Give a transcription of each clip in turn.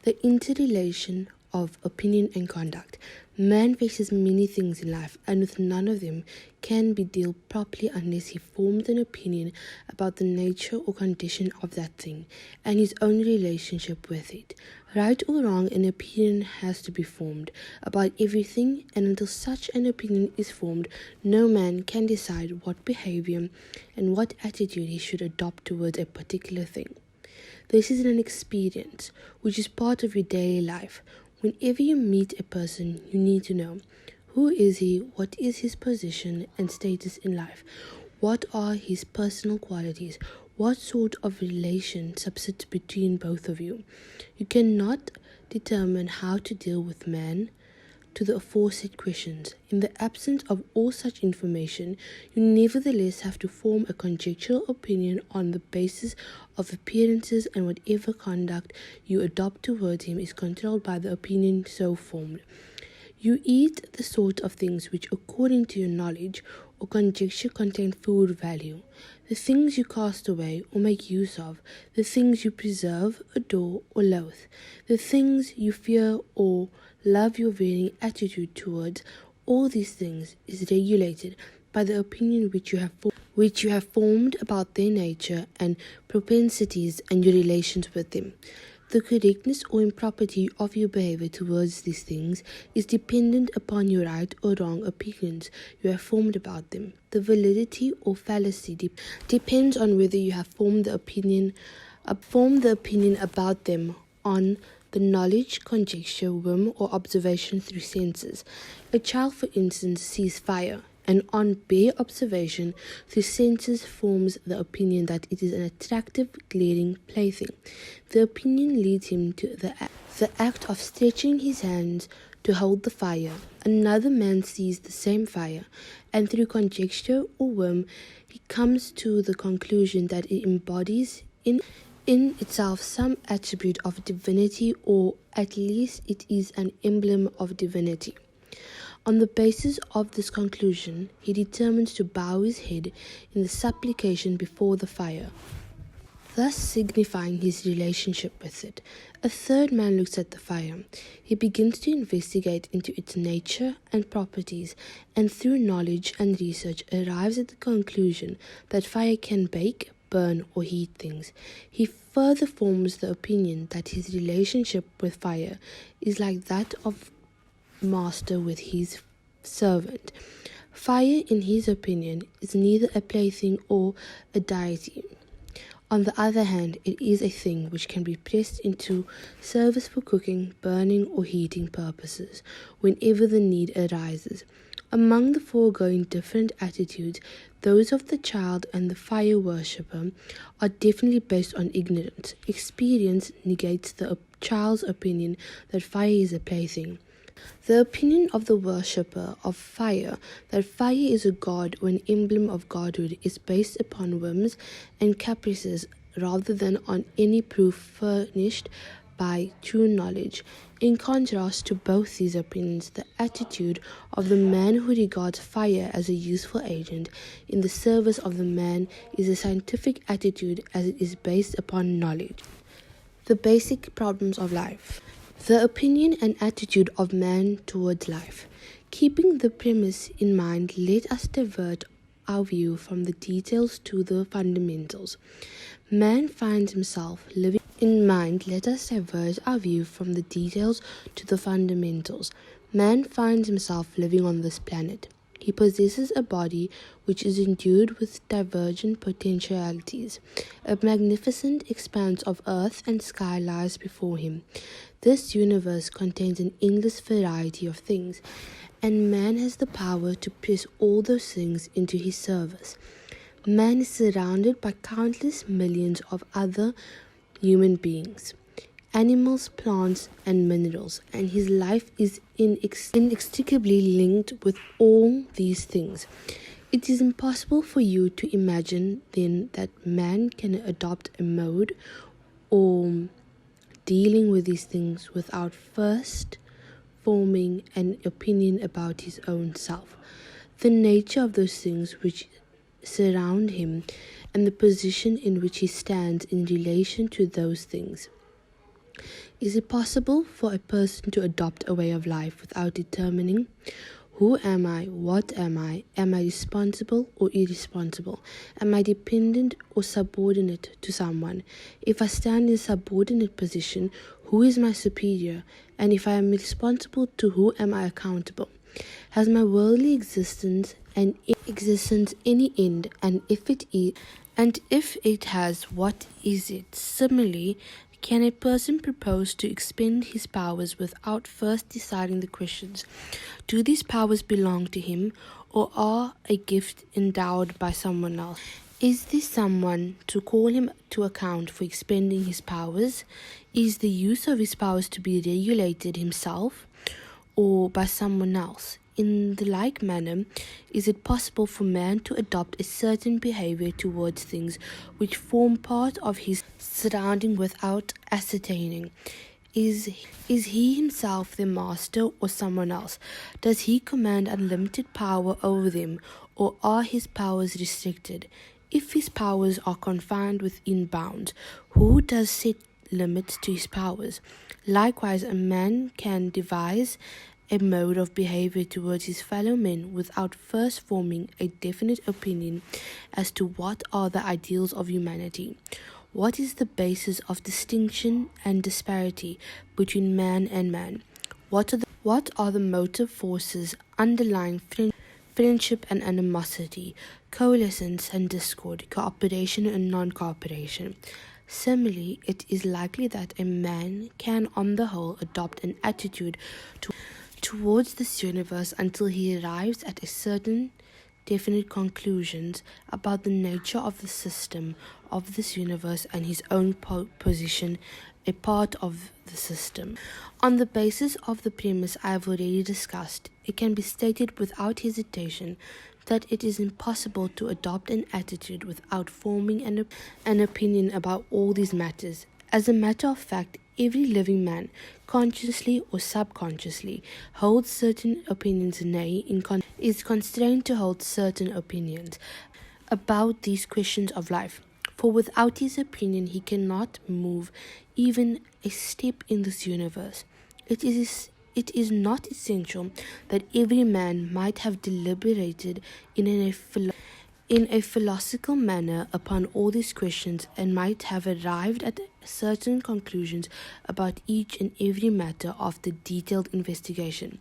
The interrelation of opinion and conduct. Man faces many things in life, and with none of them can be dealt properly unless he forms an opinion about the nature or condition of that thing and his own relationship with it. Right or wrong, an opinion has to be formed about everything, and until such an opinion is formed, no man can decide what behavior and what attitude he should adopt towards a particular thing. This is an experience which is part of your daily life. Whenever you meet a person, you need to know, who is he, what is his position and status in life, what are his personal qualities, what sort of relation subsists between both of you. You cannot determine how to deal with man to the aforesaid questions. In the absence of all such information, you nevertheless have to form a conjectural opinion on the basis of appearances, and whatever conduct you adopt towards him is controlled by the opinion so formed. You eat the sort of things which, according to your knowledge or conjecture, contain food value. The things you cast away or make use of, the things you preserve, adore, or loathe, the things you fear or love, your varying attitude towards all these things is regulated by the opinion which you have formed about their nature and propensities and your relations with them. The correctness or impropriety of your behavior towards these things is dependent upon your right or wrong opinions you have formed about them. The validity or fallacy depends on whether you have formed the opinion about them on the knowledge, conjecture, whim, or observation through senses. A child, for instance, sees fire, and on bare observation through senses forms the opinion that it is an attractive, glaring plaything. The opinion leads him to the act of stretching his hands to hold the fire. Another man sees the same fire, and through conjecture or whim he comes to the conclusion that it embodies in itself some attribute of divinity, or at least it is an emblem of divinity. On the basis of this conclusion, he determines to bow his head in the supplication before the fire, thus signifying his relationship with it. A third man looks at the fire. He begins to investigate into its nature and properties, and through knowledge and research arrives at the conclusion that fire can bake, burn, or heat things. He further forms the opinion that his relationship with fire is like that of master with his servant. Fire, in his opinion, is neither a plaything or a deity. On the other hand, it is a thing which can be pressed into service for cooking, burning, or heating purposes whenever the need arises. Among the foregoing different attitudes, those of the child and the fire worshipper are definitely based on ignorance. Experience negates the child's opinion that fire is a plaything. The opinion of the worshipper of fire that fire is a god or an emblem of godhood is based upon whims and caprices rather than on any proof furnished by true knowledge. In contrast to both these opinions, the attitude of the man who regards fire as a useful agent in the service of the man is a scientific attitude, as it is based upon knowledge. The basic problems of life. The opinion and attitude of man towards life. Keeping the premise in mind, let us divert our view from the details to the fundamentals. Man finds himself living in mind. Let us divert our view from the details to the fundamentals. Man finds himself living on this planet. He possesses a body which is endued with divergent potentialities. A magnificent expanse of earth and sky lies before him. This universe contains an endless variety of things, and man has the power to press all those things into his service. Man is surrounded by countless millions of other human beings, animals, plants, and minerals, and his life is inextricably linked with all these things. It is impossible for you to imagine then that man can adopt a mode or dealing with these things without first forming an opinion about his own self, the nature of those things which surround him, and the position in which he stands in relation to those things. Is it possible for a person to adopt a way of life without determining who am I, what am I responsible or irresponsible, am I dependent or subordinate to someone? If I stand in a subordinate position, who is my superior? And if I am responsible, to who am I accountable? Has my worldly existence any end? And if it has, what is it? Similarly, can a person propose to expend his powers without first deciding the questions? Do these powers belong to him or are a gift endowed by someone else? Is this someone to call him to account for expending his powers? Is the use of his powers to be regulated himself or by someone else? In the like manner, is it possible for man to adopt a certain behavior towards things which form part of his surrounding without ascertaining? Is he himself their master or someone else? Does he command unlimited power over them, or are his powers restricted? If his powers are confined within bounds, who does set limits to his powers? Likewise, a man can devise a mode of behavior towards his fellow men without first forming a definite opinion as to what are the ideals of humanity. What is the basis of distinction and disparity between man and man? What are the motive forces underlying friendship and animosity, coalescence and discord, cooperation and non-cooperation? Similarly, it is likely that a man can on the whole adopt an attitude towards this universe until he arrives at a certain definite conclusions about the nature of the system of this universe and his own position, a part of the system. On the basis of the premise I have already discussed, it can be stated without hesitation that it is impossible to adopt an attitude without forming an opinion about all these matters. As a matter of fact, every living man, consciously or subconsciously, holds certain opinions, is constrained to hold certain opinions about these questions of life. For without his opinion, he cannot move even a step in this universe. It is not essential that every man might have deliberated in a philosophical manner upon all these questions and might have arrived at certain conclusions about each and every matter after detailed investigation.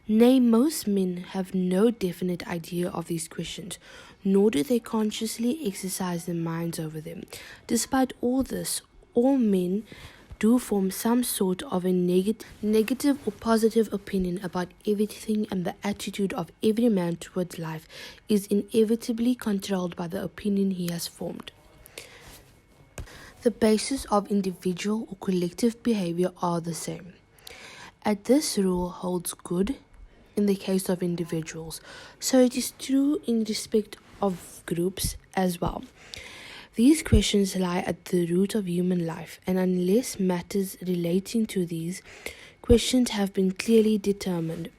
Nay, most men have no definite idea of these questions, nor do they consciously exercise their minds over them. Despite all this, all men do form some sort of a negative or positive opinion about everything, and the attitude of every man towards life is inevitably controlled by the opinion he has formed. The basis of individual or collective behavior are the same. And this rule holds good in the case of individuals, so it is true in respect of groups as well. These questions lie at the root of human life, and unless matters relating to these questions have been clearly determined,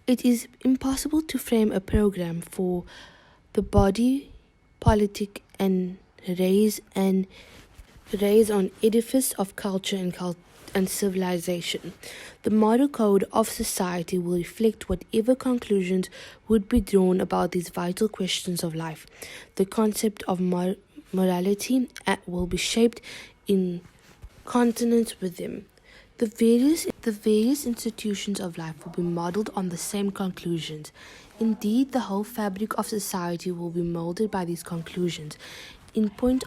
it is impossible to frame a program for the body politic and raise an edifice of culture and civilization. The moral code of society will reflect whatever conclusions would be drawn about these vital questions of life. The concept of morality will be shaped in consonance with them. The various institutions of life will be modeled on the same conclusions. Indeed, the whole fabric of society will be molded by these conclusions. In point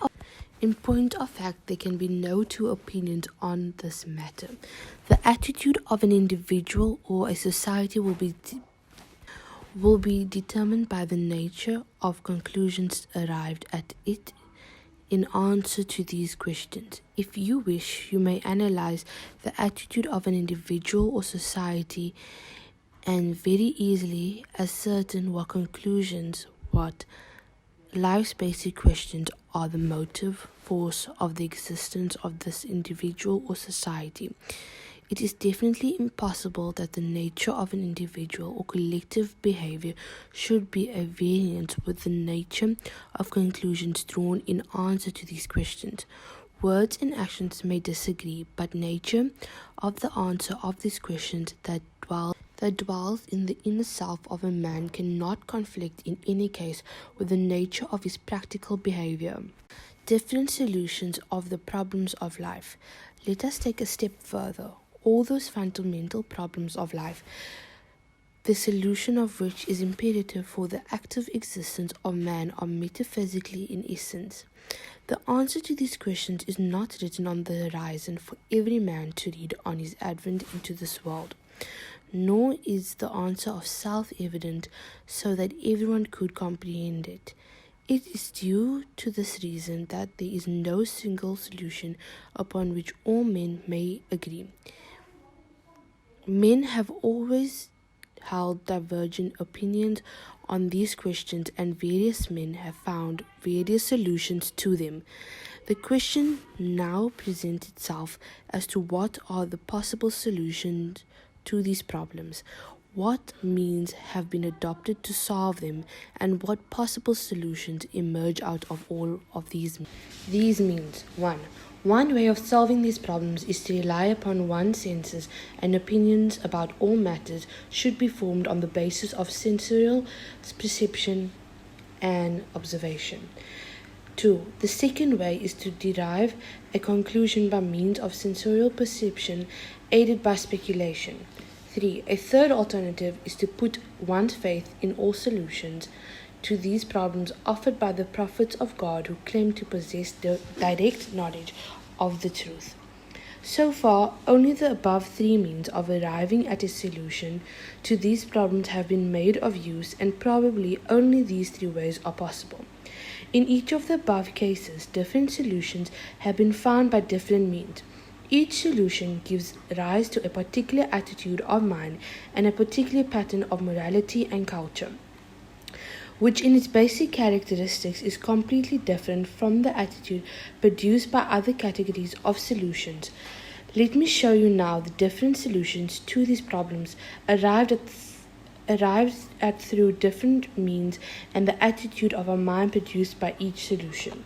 of fact, there can be no two opinions on this matter. The attitude of an individual or a society will be determined by the nature of conclusions arrived at it in answer to these questions. If you wish, you may analyze the attitude of an individual or society and very easily ascertain what life's basic questions are the motive force of the existence of this individual or society. It is definitely impossible that the nature of an individual or collective behavior should be a variance with the nature of conclusions drawn in answer to these questions. Words and actions may disagree, but nature of the answer of these questions that dwells in the inner self of a man cannot conflict in any case with the nature of his practical behavior. Different solutions of the problems of life. Let us take a step further. All those fundamental problems of life, the solution of which is imperative for the active existence of man, are metaphysically in essence. The answer to these questions is not written on the horizon for every man to read on his advent into this world, nor is the answer of self-evident so that everyone could comprehend it. It is due to this reason that there is no single solution upon which all men may agree. Men have always held divergent opinions on these questions, and various men have found various solutions to them. The question now presents itself as to what are the possible solutions to these problems, what means have been adopted to solve them, and what possible solutions emerge out of all of these means. 1. One way of solving these problems is to rely upon one's senses, and opinions about all matters should be formed on the basis of sensorial perception and observation. 2. The second way is to derive a conclusion by means of sensorial perception aided by speculation. 3. A third alternative is to put one's faith in all solutions to these problems offered by the prophets of God who claim to possess the direct knowledge of the truth. So far, only the above three means of arriving at a solution to these problems have been made of use, and probably only these three ways are possible. In each of the above cases, different solutions have been found by different means. Each solution gives rise to a particular attitude of mind and a particular pattern of morality and culture, which in its basic characteristics is completely different from the attitude produced by other categories of solutions. Let me show you now the different solutions to these problems arrived at through different means, and the attitude of our mind produced by each solution.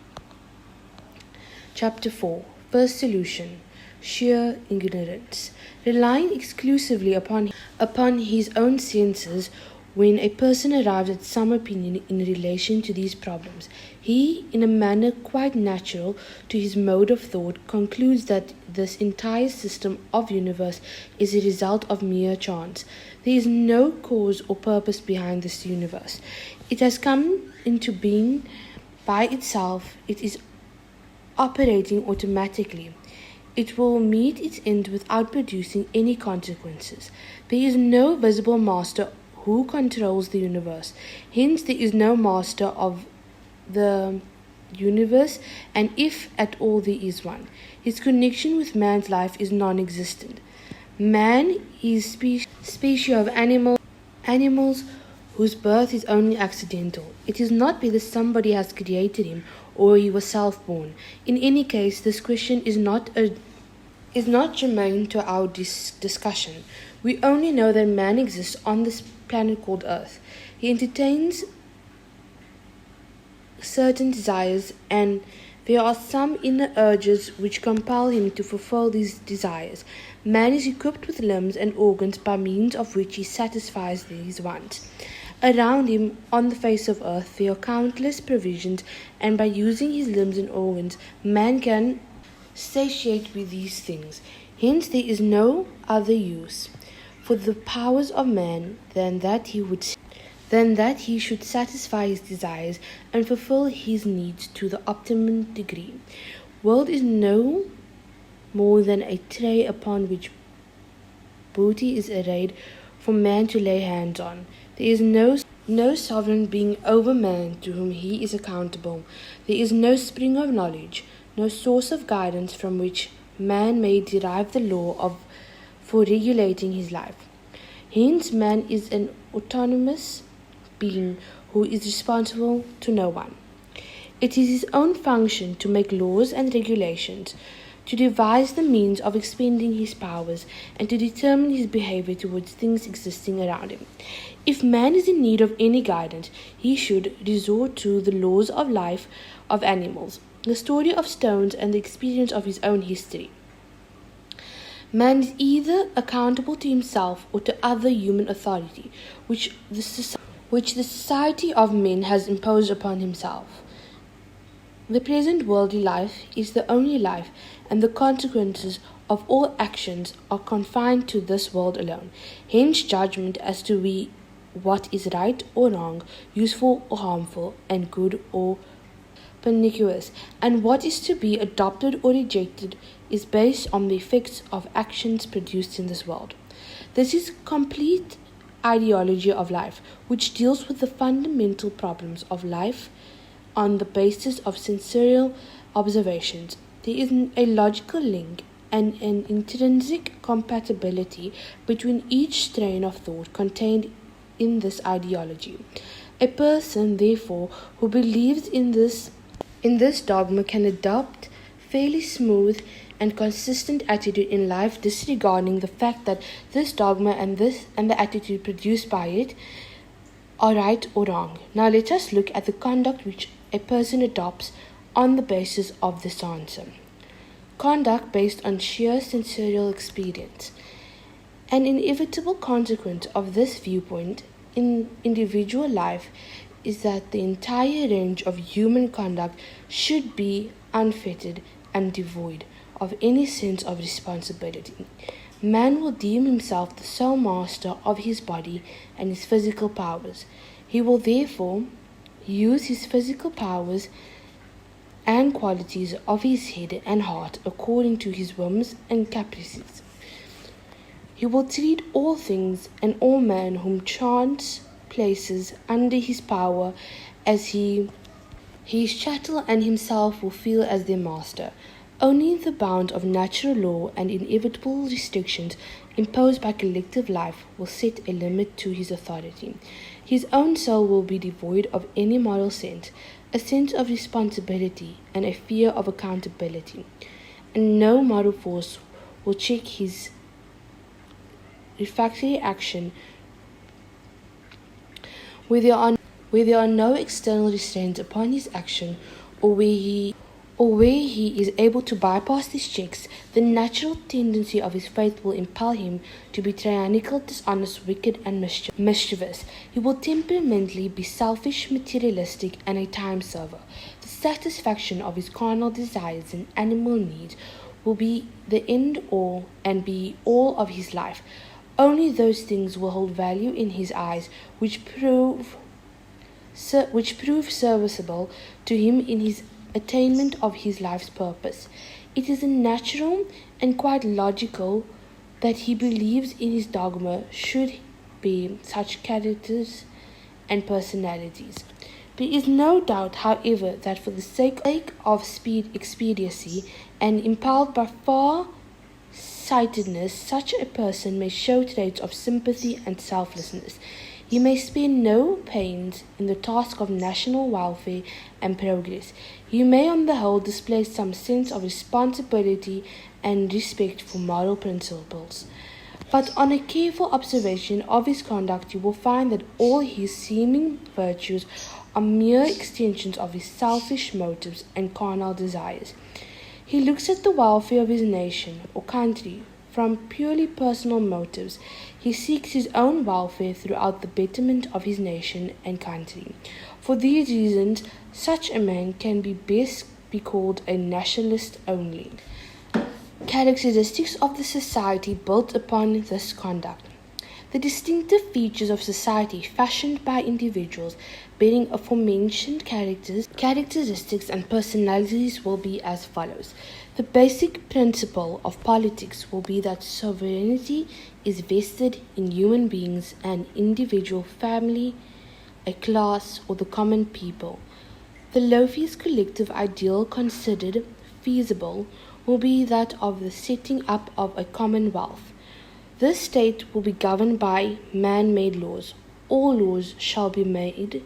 Chapter 4. First solution: sheer ignorance. Relying exclusively upon his own senses, when a person arrives at some opinion in relation to these problems, he, in a manner quite natural to his mode of thought, concludes that this entire system of universe is a result of mere chance. There is no cause or purpose behind this universe. It has come into being by itself. It is operating automatically. It will meet its end without producing any consequences. There is no visible master who controls the universe. Hence, there is no master of the universe, and if at all there is one, his connection with man's life is non-existent. Man is species of animals whose birth is only accidental. It is not whether somebody has created him or he was self-born. In any case, this question is not germane to our discussion. We only know that man exists on this planet called Earth. He entertains certain desires, and there are some inner urges which compel him to fulfill these desires. Man is equipped with limbs and organs by means of which he satisfies these wants. Around him, on the face of earth, there are countless provisions, and by using his limbs and organs, man can satiate with these things. Hence, there is no other use for the powers of man than that he should satisfy his desires and fulfill his needs to the optimum degree. World is no more than a tray upon which booty is arrayed for man to lay hands on. There is no sovereign being over man to whom he is accountable. There is no spring of knowledge, no source of guidance from which man may derive the law for regulating his life. Hence, man is an autonomous being who is responsible to no one. It is his own function to make laws and regulations, to devise the means of expending his powers, and to determine his behavior towards things existing around him. If man is in need of any guidance, he should resort to the laws of life of animals. the story of stones and the experience of his own history. Man is either accountable to himself or to other human authority, which the society of men has imposed upon himself. The present worldly life is the only life, and the consequences of all actions are confined to this world alone. Hence, judgment as to what is right or wrong, useful or harmful, and good or pernicious, and what is to be adopted or rejected, is based on the effects of actions produced in this world. This is complete ideology of life, which deals with the fundamental problems of life on the basis of sensorial observations. There is a logical link and an intrinsic compatibility between each strain of thought contained in this ideology. A person, therefore, who believes in this dogma can adopt fairly smooth and consistent attitude in life, disregarding the fact that this dogma and the attitude produced by it are right or wrong. Now let us look at the conduct which a person adopts on the basis of this answer. Conduct based on sheer sensorial experience. An inevitable consequence of this viewpoint in individual life is that the entire range of human conduct should be unfettered and devoid of any sense of responsibility. Man will deem himself the sole master of his body and his physical powers. He will therefore use his physical powers and qualities of his head and heart according to his whims and caprices. He will treat all things and all men whom chance places under his power as his chattel, and himself will feel as their master. Only the bounds of natural law and inevitable restrictions imposed by collective life will set a limit to his authority. His own soul will be devoid of any moral sense, a sense of responsibility, and a fear of accountability, and no moral force will check his refractory action where there are no external restraints upon his action, or where he is able to bypass these checks. The natural tendency of his faith will impel him to be tyrannical, dishonest, wicked, and mischievous. He will temperamentally be selfish, materialistic, and a time server. The satisfaction of his carnal desires and animal needs will be the end all and be all of his life. Only those things will hold value in his eyes which prove serviceable to him in his attainment of his life's purpose. It is natural and quite logical that he believes in his dogma should be such characters and personalities. There is no doubt, however, that for the sake of expediency and impelled by far-sightedness, such a person may show traits of sympathy and selflessness. He may spare no pains in the task of national welfare and progress. He may on the whole display some sense of responsibility and respect for moral principles. But on a careful observation of his conduct, you will find that all his seeming virtues are mere extensions of his selfish motives and carnal desires. He looks at the welfare of his nation or country from purely personal motives. He seeks his own welfare throughout the betterment of his nation and country. For these reasons, such a man can best be called a nationalist only. Characteristics of the society built upon this conduct. The distinctive features of society fashioned by individuals bearing aforementioned characteristics and personalities will be as follows. The basic principle of politics will be that sovereignty is vested in human beings, an individual, family, a class, or the common people. The loftiest collective ideal considered feasible will be that of the setting up of a commonwealth. This state will be governed by man-made laws. All laws shall be made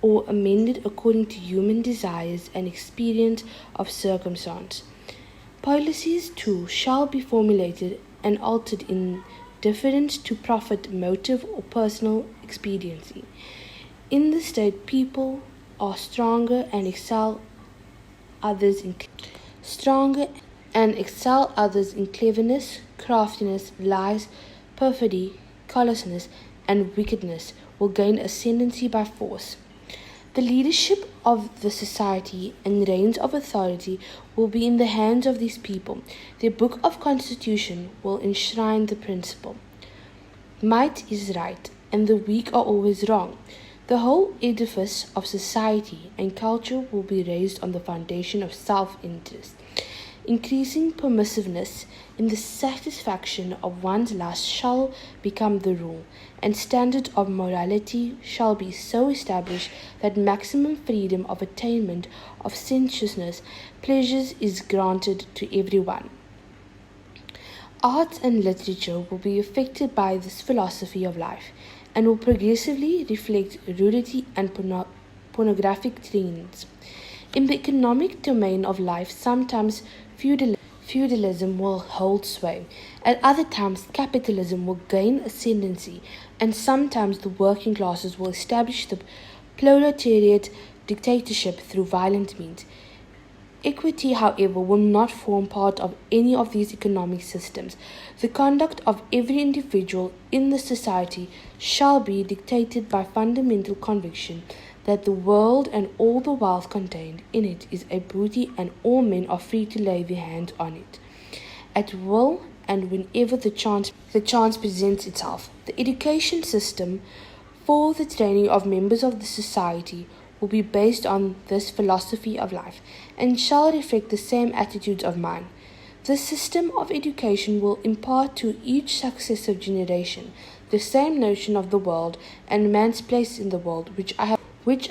or amended according to human desires and experience of circumstance. Policies, too, shall be formulated and altered in deference to profit, motive, or personal expediency. In the state, people are stronger and excel others in stronger and excel others in cleverness, craftiness, lies, perfidy, callousness, and wickedness will gain ascendancy by force. The leadership of the society and reins of authority will be in the hands of these people. Their book of constitution will enshrine the principle. Might is right, and the weak are always wrong. The whole edifice of society and culture will be raised on the foundation of self-interest. Increasing permissiveness in the satisfaction of one's lust shall become the rule, and standards of morality shall be so established that maximum freedom of attainment of sensuousness pleasures is granted to everyone. Arts and literature will be affected by this philosophy of life, and will progressively reflect rudity and pornographic trends. In the economic domain of life, sometimes feudalism will hold sway. At other times, capitalism will gain ascendancy, and sometimes the working classes will establish the proletariat dictatorship through violent means. Equity, however, will not form part of any of these economic systems. The conduct of every individual in the society shall be dictated by fundamental conviction that the world and all the wealth contained in it is a booty, and all men are free to lay their hands on it at will and whenever the chance presents itself. The education system for the training of members of the society will be based on this philosophy of life, and shall reflect the same attitudes of mind. This system of education will impart to each successive generation the same notion of the world and man's place in the world, which I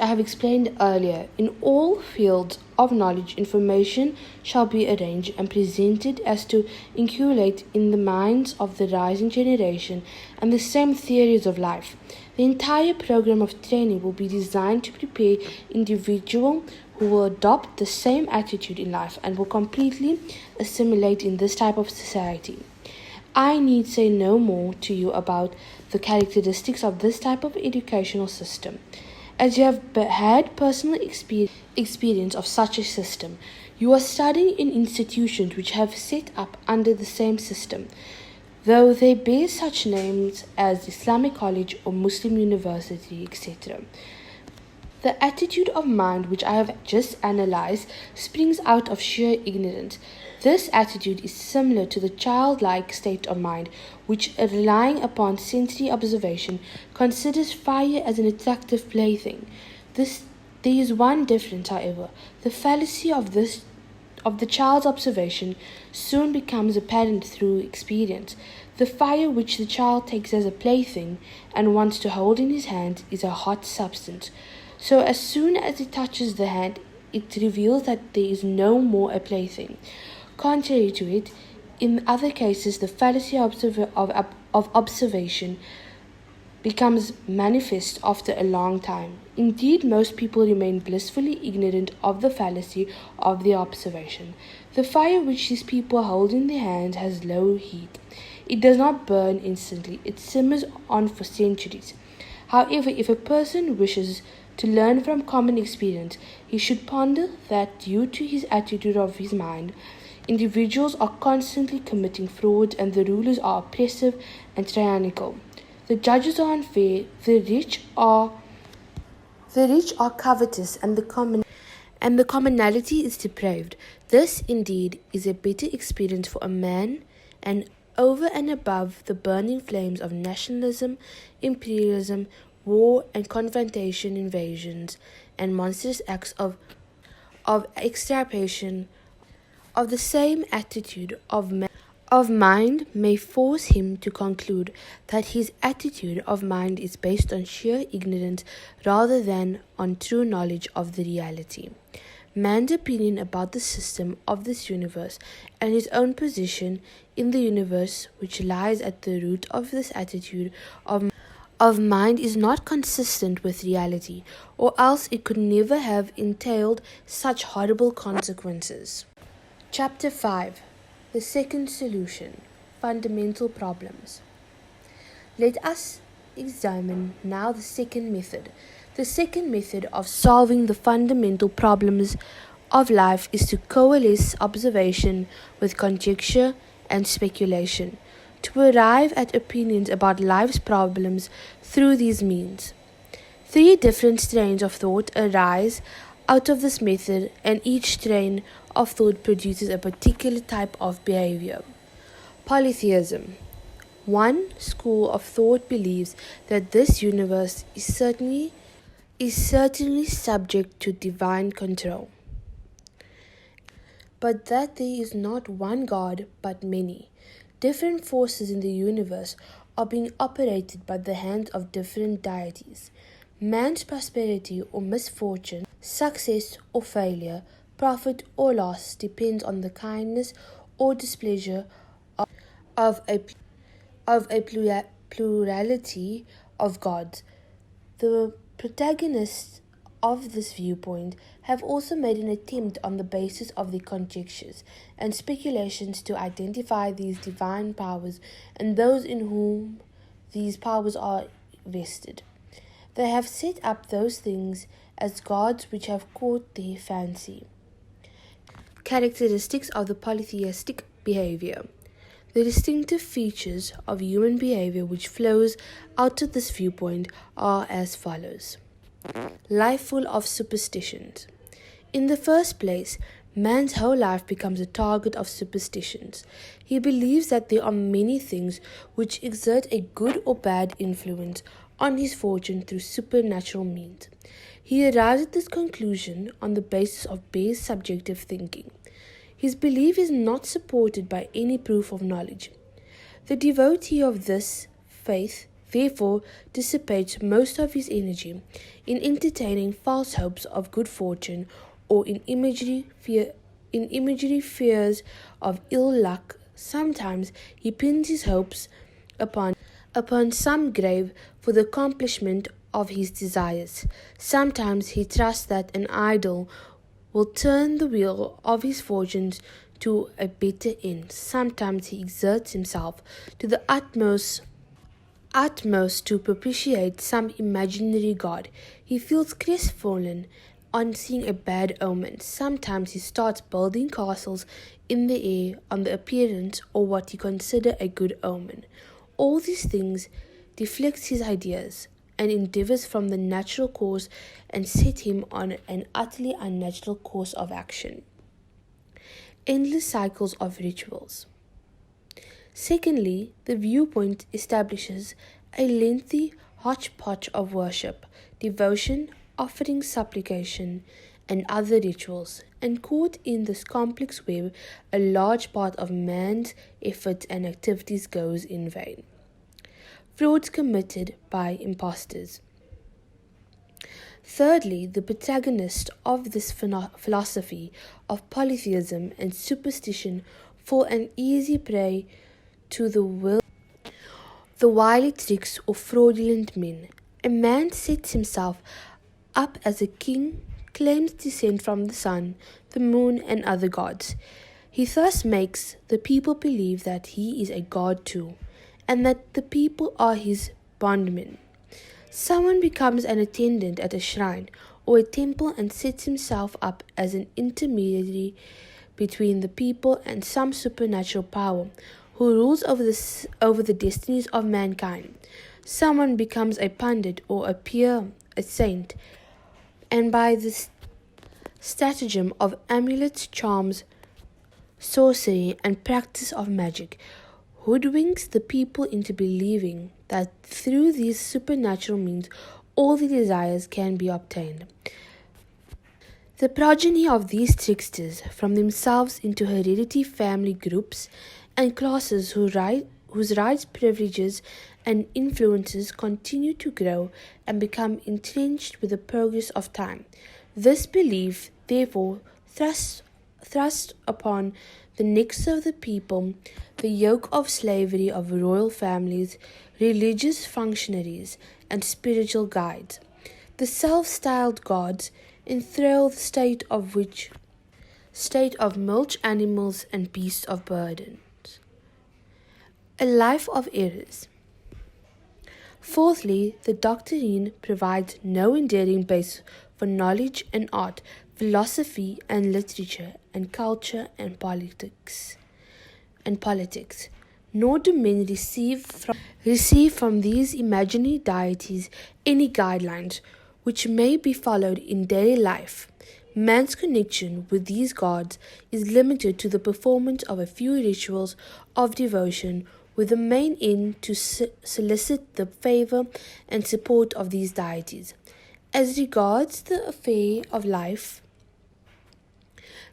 have explained earlier. In all fields of knowledge, information shall be arranged and presented as to inculcate in the minds of the rising generation and the same theories of life. The entire program of training will be designed to prepare individuals who will adopt the same attitude in life and will completely assimilate in this type of society. I need say no more to you about the characteristics of this type of educational system. As you have had personal experience of such a system, you are studying in institutions which have set up under the same system, though they bear such names as Islamic College or Muslim University, etc. The attitude of mind which I have just analyzed springs out of sheer ignorance. This attitude is similar to the childlike state of mind which, relying upon sensory observation, considers fire as an attractive plaything. There is one difference, however. The fallacy of the child's observation soon becomes apparent through experience. The fire which the child takes as a plaything and wants to hold in his hand is a hot substance. So as soon as it touches the hand, it reveals that there is no more a plaything. Contrary to it, in other cases, the fallacy of observation becomes manifest after a long time. Indeed, most people remain blissfully ignorant of the fallacy of the observation. The fire which these people hold in their hands has low heat. It does not burn instantly. It simmers on for centuries. However, if a person wishes to learn from common experience, he should ponder that due to his attitude of his mind, individuals are constantly committing frauds and the rulers are oppressive and tyrannical. The judges are unfair, the rich are covetous, and the commonality is depraved. This indeed is a better experience for a man, and over and above the burning flames of nationalism, imperialism, war and confrontation, invasions, and monstrous acts of extirpation, of the same attitude of mind may force him to conclude that his attitude of mind is based on sheer ignorance rather than on true knowledge of the reality. Man's opinion about the system of this universe and his own position in the universe, which lies at the root of this attitude of mind, is not consistent with reality, or else it could never have entailed such horrible consequences. Chapter 5. The second solution. Fundamental problems. Let us examine now the second method. The second method of solving the fundamental problems of life is to coalesce observation with conjecture and speculation, to arrive at opinions about life's problems through these means. 3 different strains of thought arise out of this method, and each strain of thought produces a particular type of behavior. Polytheism. One school of thought believes that this universe is certainly subject to divine control, but that there is not one God but many. Different forces in the universe are being operated by the hands of different deities. Man's prosperity or misfortune, success or failure, profit or loss depends on the kindness or displeasure of a plurality of gods. The protagonists of this viewpoint have also made an attempt on the basis of their conjectures and speculations to identify these divine powers and those in whom these powers are vested. They have set up those things as gods which have caught their fancy. Characteristics of the polytheistic behavior. The distinctive features of human behavior which flows out of this viewpoint are as follows. Life full of superstitions. In the first place, man's whole life becomes a target of superstitions. He believes that there are many things which exert a good or bad influence on his fortune through supernatural means. He arrives at this conclusion on the basis of bare subjective thinking. His belief is not supported by any proof of knowledge. The devotee of this faith therefore dissipates most of his energy in entertaining false hopes of good fortune or in imaginary fears of ill luck. Sometimes he pins his hopes upon some grave for the accomplishment of his desires. Sometimes he trusts that an idol will turn the wheel of his fortunes to a better end. Sometimes he exerts himself to the utmost to propitiate some imaginary god. He feels crestfallen on seeing a bad omen. Sometimes he starts building castles in the air on the appearance or what he considers a good omen. All these things deflects his ideas and endeavors from the natural course and set him on an utterly unnatural course of action. Endless cycles of rituals. Secondly, the viewpoint establishes a lengthy hodgepodge of worship, devotion, offering, supplication, and other rituals, and caught in this complex web, a large part of man's effort and activities goes in vain. Frauds committed by impostors. Thirdly, the protagonists of this philosophy of polytheism and superstition fall an easy prey to the wily tricks of fraudulent men. A man sets himself up as a king, claims descent from the sun, the moon, and other gods. He thus makes the people believe that he is a god too, and that the people are his bondmen. Someone becomes an attendant at a shrine or a temple and sets himself up as an intermediary between the people and some supernatural power who rules over the destinies of mankind. Someone becomes a pundit or a saint, and by this stratagem of amulets, charms, sorcery, and practice of magic, hoodwinks the people into believing that through these supernatural means all their desires can be obtained. The progeny of these tricksters form themselves into hereditary family groups and classes whose rights, privileges, and influences continue to grow and become entrenched with the progress of time. This belief, therefore, thrust upon the necks of the people the yoke of slavery of royal families, religious functionaries, and spiritual guides. The self-styled gods enthrall the state of mulch animals and beasts of burden. A life of errors. Fourthly, the doctrine provides no enduring base for knowledge and art, philosophy and literature, and culture and politics. Nor do men receive from these imaginary deities any guidelines which may be followed in daily life. Man's connection with these gods is limited to the performance of a few rituals of devotion, with the main end to solicit the favor and support of these deities. As regards the affair of life,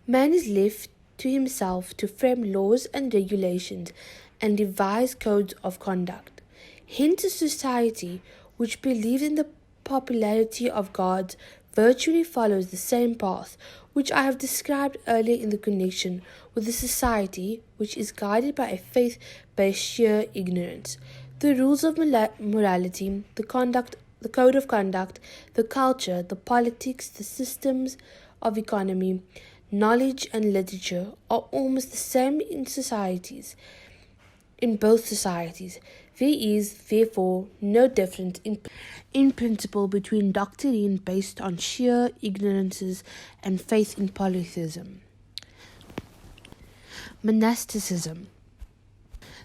man is left to himself to frame laws and regulations and devise codes of conduct. Hence, a society which believes in the popularity of gods virtually follows the same path which I have described earlier in the connection with the society which is guided by a faith based sheer ignorance. The rules of morality, the code of conduct, the culture, the politics, the systems of economy, knowledge and literature are almost the same in both societies. There is, therefore, no difference in principle between doctrine based on sheer ignorances and faith in polytheism. Monasticism.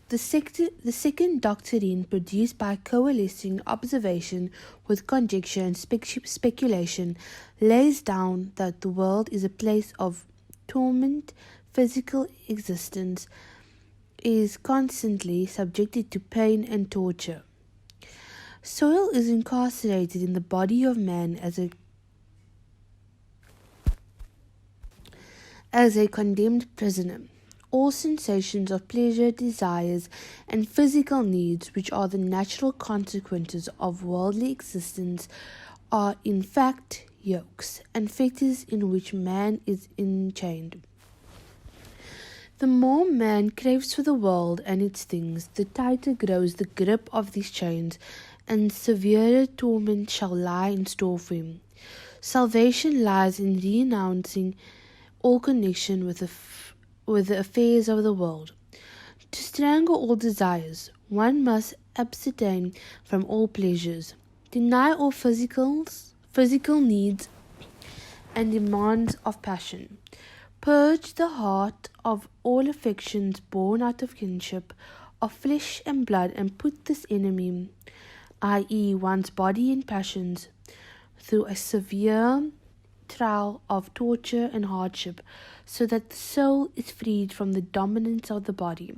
The second doctrine, produced by coalescing observation with conjecture and speculation, lays down that the world is a place of torment. Physical existence is constantly subjected to pain and torture. Soul is incarcerated in the body of man as a condemned prisoner. All sensations of pleasure, desires, and physical needs, which are the natural consequences of worldly existence, are in fact yokes and fetters in which man is enchained. The more man craves for the world and its things, the tighter grows the grip of these chains, and severer torment shall lie in store for him. Salvation lies in renouncing all connection with the affairs of the world. To strangle all desires, one must abstain from all pleasures, deny all physical needs and demands of passion, purge the heart of all affections born out of kinship, of flesh and blood, and put this enemy, i.e., one's body and passions, through a severe trial of torture and hardship, so that the soul is freed from the dominance of the body.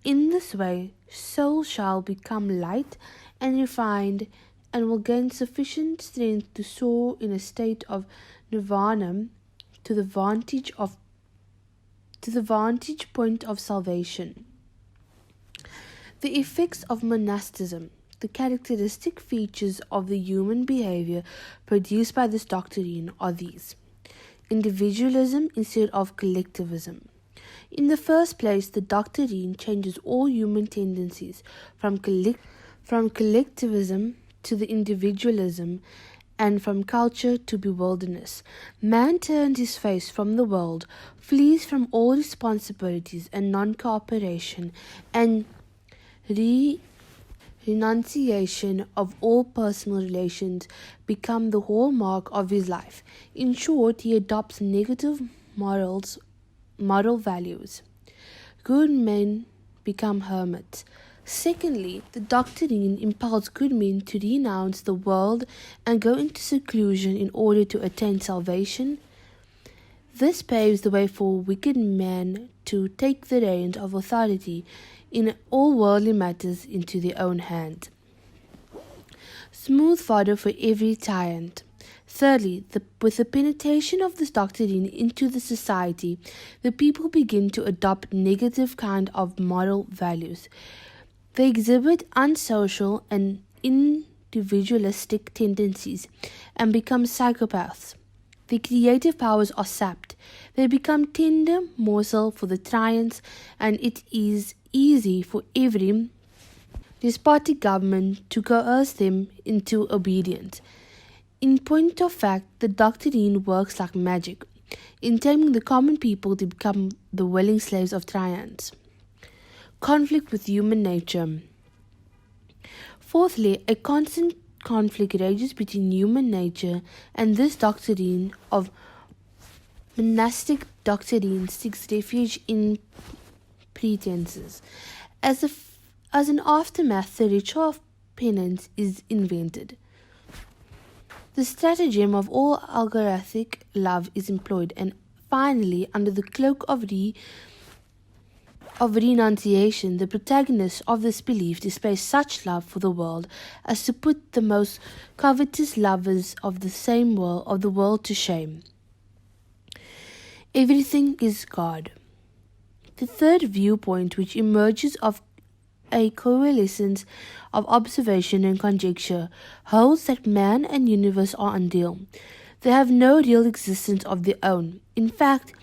In this way, soul shall become light and refined, and will gain sufficient strength to soar in a state of nirvana to the vantage point of salvation. The effects of monasticism. The characteristic features of the human behavior produced by this doctrine are these: individualism instead of collectivism. In the first place, the doctrine changes all human tendencies from collectivism to the individualism, and from culture to bewilderness. Man turns his face from the world, flees from all responsibilities and non-cooperation, and renunciation of all personal relations become the hallmark of his life. In short, he adopts negative moral values. Good men become hermits. Secondly, the doctrine impels good men to renounce the world and go into seclusion in order to attain salvation. This paves the way for wicked men to take the reins of authority in all worldly matters into their own hands. Smooth fodder for every tyrant. Thirdly, with the penetration of this doctrine into the society, the people begin to adopt negative kind of moral values. They exhibit unsocial and individualistic tendencies and become psychopaths. Their creative powers are sapped. They become tender morsel for the tyrants, and it is easy for every despotic government to coerce them into obedience. In point of fact, the doctrine works like magic, in taming the common people to become the willing slaves of tyrants. Conflict with human nature. Fourthly, a constant conflict rages between human nature and this doctrine of monastic doctrine seeks refuge in pretenses. As an aftermath, the ritual of penance is invented. The stratagem of all algorithmic love is employed, and finally, under the cloak of renunciation, the protagonist of this belief displays such love for the world as to put the most covetous lovers of the world to shame. Everything is God. The third viewpoint, which emerges of a coalescence of observation and conjecture, holds that man and universe are unreal. They have no real existence of their own. In fact,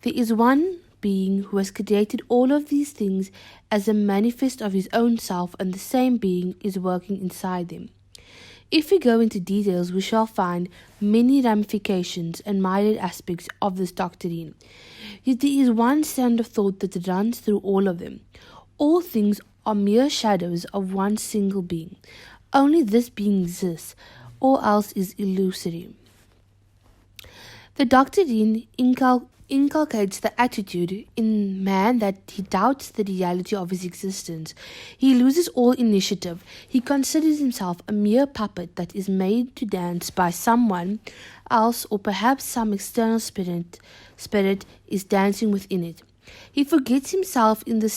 there is one being who has created all of these things as a manifest of his own self, and the same being is working inside them. If we go into details, we shall find many ramifications and myriad aspects of this doctrine. Yet there is one strand of thought that runs through all of them. All things are mere shadows of one single being. Only this being exists, all else is illusory. The doctrine inculcates the attitude in man that he doubts the reality of his existence. He loses all initiative. He considers himself a mere puppet that is made to dance by someone else, or perhaps some external spirit is dancing within it. He forgets himself in the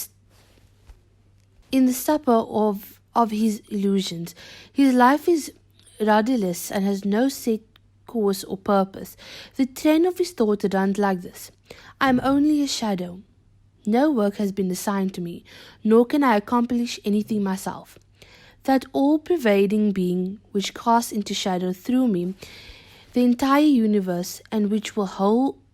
stupor of his illusions. His life is rudderless and has no set course or purpose. The train of his thought runs like this: I am only a shadow. No work has been assigned to me, nor can I accomplish anything myself. That all-pervading being which casts into shadow through me the entire universe, and which will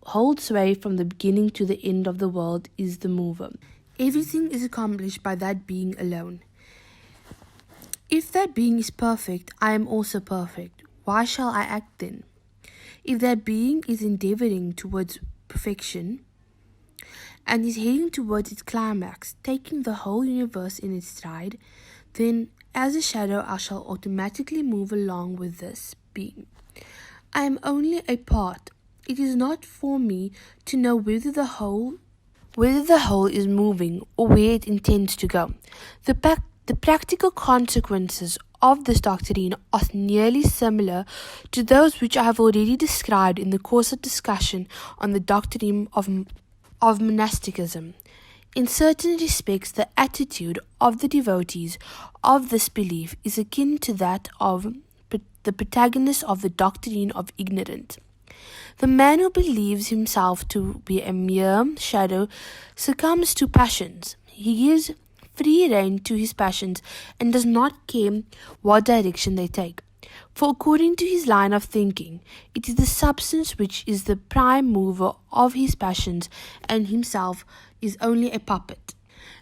hold sway from the beginning to the end of the world, is the mover. Everything is accomplished by that being alone. If that being is perfect, I am also perfect. Why shall I act then? If that being is endeavoring towards perfection and is heading towards its climax, taking the whole universe in its stride, then as a shadow I shall automatically move along with this being. I am only a part. It is not for me to know whether the whole is moving or where it intends to go. The practical consequences of this doctrine are nearly similar to those which I have already described in the course of discussion on the doctrine of monasticism. In certain respects, the attitude of the devotees of this belief is akin to that of the protagonist of the doctrine of ignorance. The man who believes himself to be a mere shadow succumbs to passions. He gives free rein to his passions and does not care what direction they take. For according to his line of thinking, it is the substance which is the prime mover of his passions, and himself is only a puppet.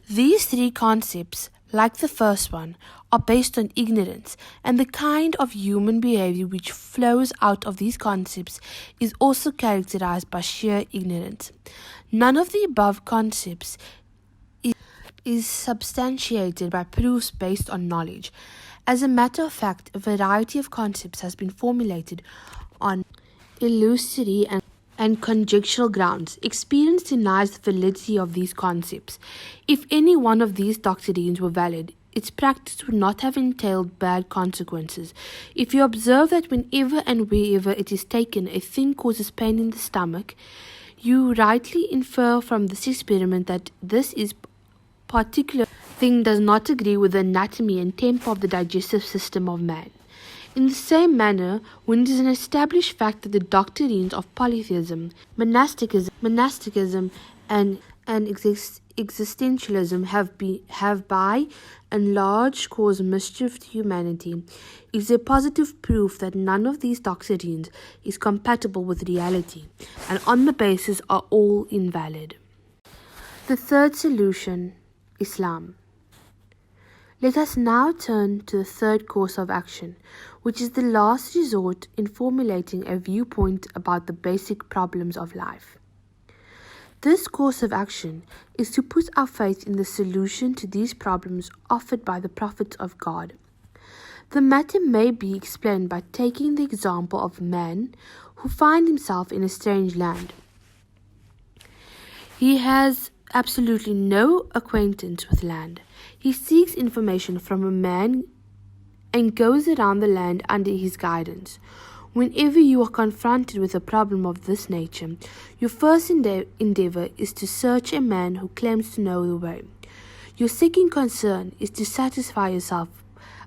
These three concepts, like the first one, are based on ignorance, and the kind of human behavior which flows out of these concepts is also characterized by sheer ignorance. None of the above concepts is substantiated by proofs based on knowledge. As a matter of fact, a variety of concepts has been formulated on illusory and conjectural grounds. Experience denies the validity of these concepts. If any one of these doctrines were valid, its practice would not have entailed bad consequences. If you observe that whenever and wherever it is taken, a thing causes pain in the stomach, you rightly infer from this experiment that this particular thing does not agree with the anatomy and temper of the digestive system of man. In the same manner, when it is an established fact that the doctrines of polytheism, monasticism, and existentialism have by and large caused mischief to humanity, it is a positive proof that none of these doctrines is compatible with reality, and on the basis are all invalid. The third solution, Islam. Let us now turn to the third course of action, which is the last resort in formulating a viewpoint about the basic problems of life. This course of action is to put our faith in the solution to these problems offered by the prophets of God. The matter may be explained by taking the example of a man who finds himself in a strange land. He has absolutely no acquaintance with land. He seeks information from a man and goes around the land under his guidance. Whenever you are confronted with a problem of this nature, your first endeavor is to search a man who claims to know the way. Your second concern is to satisfy yourself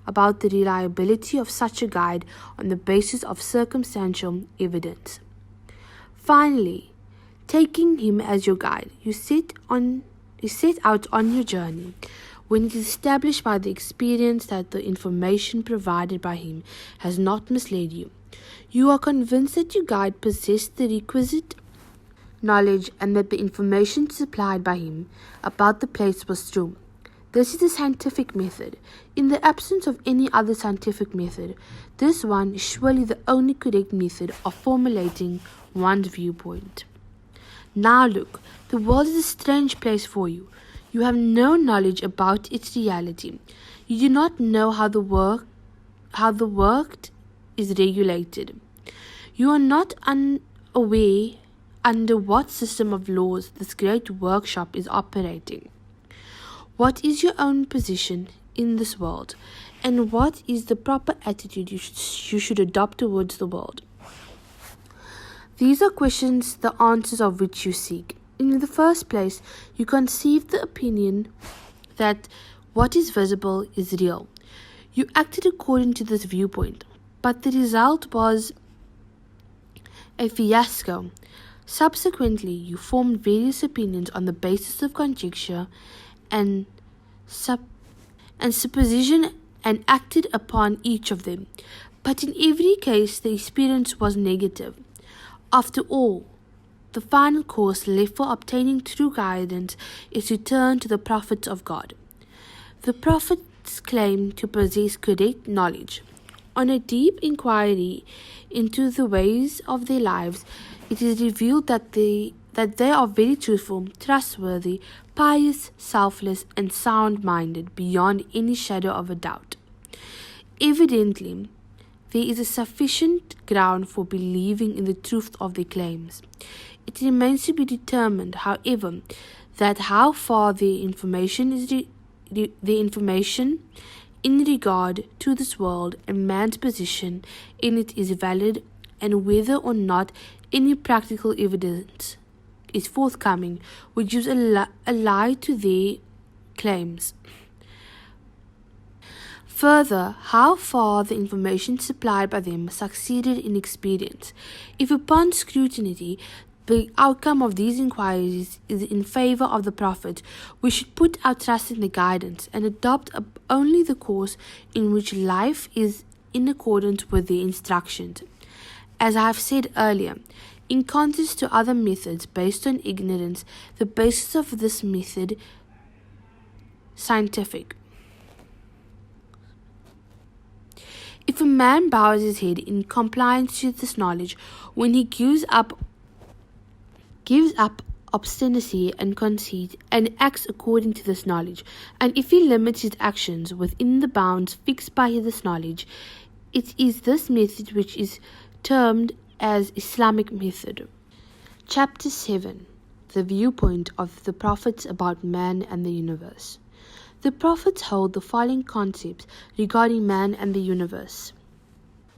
about the reliability of such a guide on the basis of circumstantial evidence. Finally, taking him as your guide, you set out on your journey when it is established by the experience that the information provided by him has not misled you. You are convinced that your guide possessed the requisite knowledge and that the information supplied by him about the place was true. This is the scientific method. In the absence of any other scientific method, this one is surely the only correct method of formulating one's viewpoint. Now look, the world is a strange place for you. You have no knowledge about its reality. You do not know how the world is regulated. You are not unaware under what system of laws this great workshop is operating. What is your own position in this world, and what is the proper attitude you should adopt towards the world? These are questions, the answers of which you seek. In the first place, you conceive the opinion that what is visible is real. You acted according to this viewpoint, but the result was a fiasco. Subsequently, you formed various opinions on the basis of conjecture and supposition and acted upon each of them. But in every case, the experience was negative. After all, the final course left for obtaining true guidance is to turn to the prophets of God. The prophets claim to possess correct knowledge. On a deep inquiry into the ways of their lives, it is revealed that they are very truthful, trustworthy, pious, selfless, and sound-minded beyond any shadow of a doubt. Evidently, there is a sufficient ground for believing in the truth of their claims. It remains to be determined, however, that how far their information in regard to this world and man's position in it is valid, and whether or not any practical evidence is forthcoming which gives a lie to their claims. Further, how far the information supplied by them succeeded in experience. If upon scrutiny the outcome of these inquiries is in favor of the Prophet, we should put our trust in the guidance and adopt only the course in which life is in accordance with the instructions. As I have said earlier, in contrast to other methods based on ignorance, the basis of this method scientific. If a man bows his head in compliance to this knowledge, when he gives up obstinacy and conceit and acts according to this knowledge, and if he limits his actions within the bounds fixed by this knowledge, it is this method which is termed as Islamic method. Chapter 7. The Viewpoint of the Prophets about Man and the Universe. The Prophets hold the following concepts regarding man and the universe.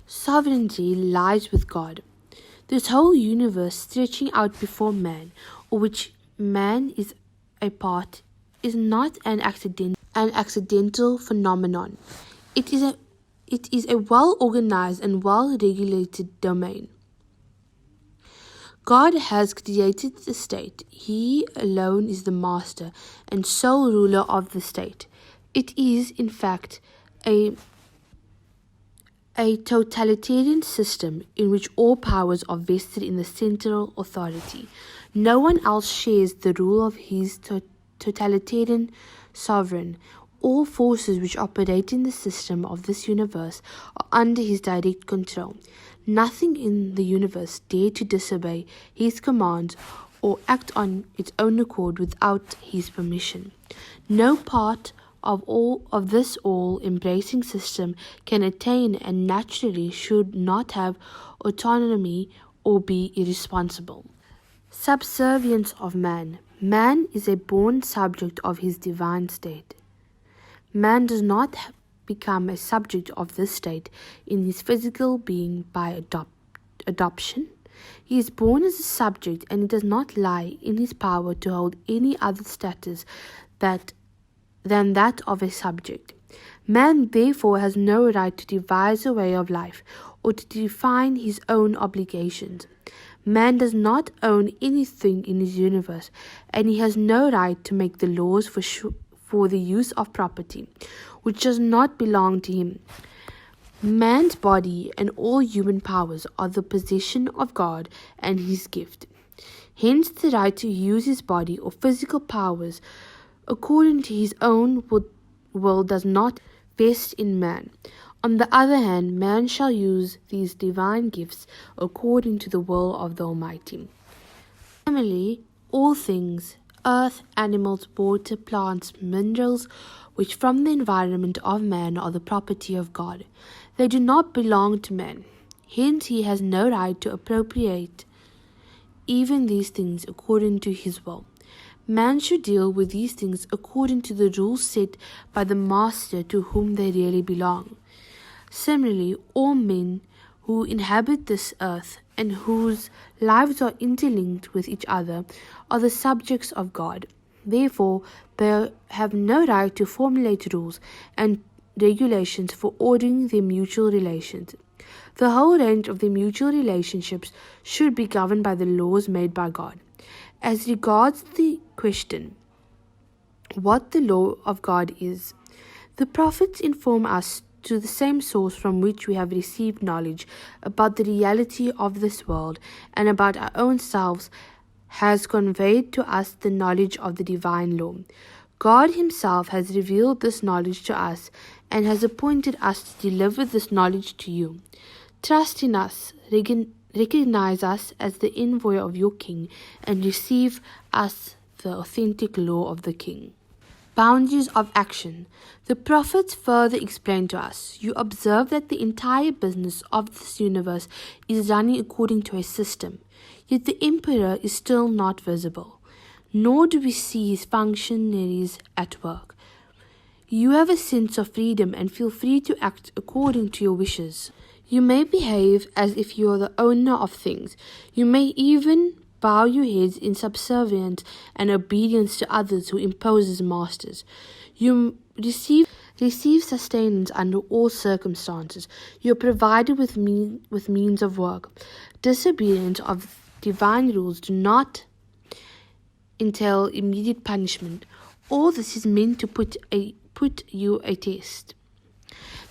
Sovereignty lies with God. This whole universe stretching out before man, or which man is a part, is not an accidental phenomenon. It is a well-organized and well-regulated domain. God has created the state. He alone is the master and sole ruler of the state. It is, in fact, a totalitarian system in which all powers are vested in the central authority. No one else shares the rule of his totalitarian sovereign. All forces which operate in the system of this universe are under his direct control. Nothing in the universe dare to disobey his commands or act on its own accord without his permission. No part of this all-embracing system can attain and naturally should not have autonomy or be irresponsible. Subservience of man. Man is a born subject of his divine state. Man does not become a subject of this state in his physical being by adoption. He is born as a subject, and it does not lie in his power to hold any other status than that of a subject. Man therefore has no right to devise a way of life or to define his own obligations. Man does not own anything in his universe, and he has no right to make the laws for the use of property, which does not belong to him. Man's body and all human powers are the possession of God and his gift. Hence, the right to use his body or physical powers according to his own will does not vest in man. On the other hand, man shall use these divine gifts according to the will of the Almighty. Similarly, all things, earth, animals, water, plants, minerals, which from the environment of man are the property of God. They do not belong to man. Hence he has no right to appropriate even these things according to his will. Man should deal with these things according to the rules set by the master to whom they really belong. Similarly, all men who inhabit this earth and whose lives are interlinked with each other are the subjects of God. Therefore, they have no right to formulate rules and regulations for ordering their mutual relations. The whole range of their mutual relationships should be governed by the laws made by God. As regards the question, what the law of God is, the prophets inform us to the same source from which we have received knowledge about the reality of this world and about our own selves has conveyed to us the knowledge of the divine law. God himself has revealed this knowledge to us and has appointed us to deliver this knowledge to you. Trust in us, recognize us as the envoy of your king, and receive us the authentic law of the king. Boundaries of action. The prophets further explain to us, you observe that the entire business of this universe is running according to a system, yet the emperor is still not visible, nor do we see his functionaries at work. You have a sense of freedom and feel free to act according to your wishes. You may behave as if you are the owner of things. You may even bow your heads in subservience and obedience to others who impose as masters. You receive sustenance under all circumstances. You are provided with means of work. Disobedience of divine rules do not entail immediate punishment. All this is meant to put you a test.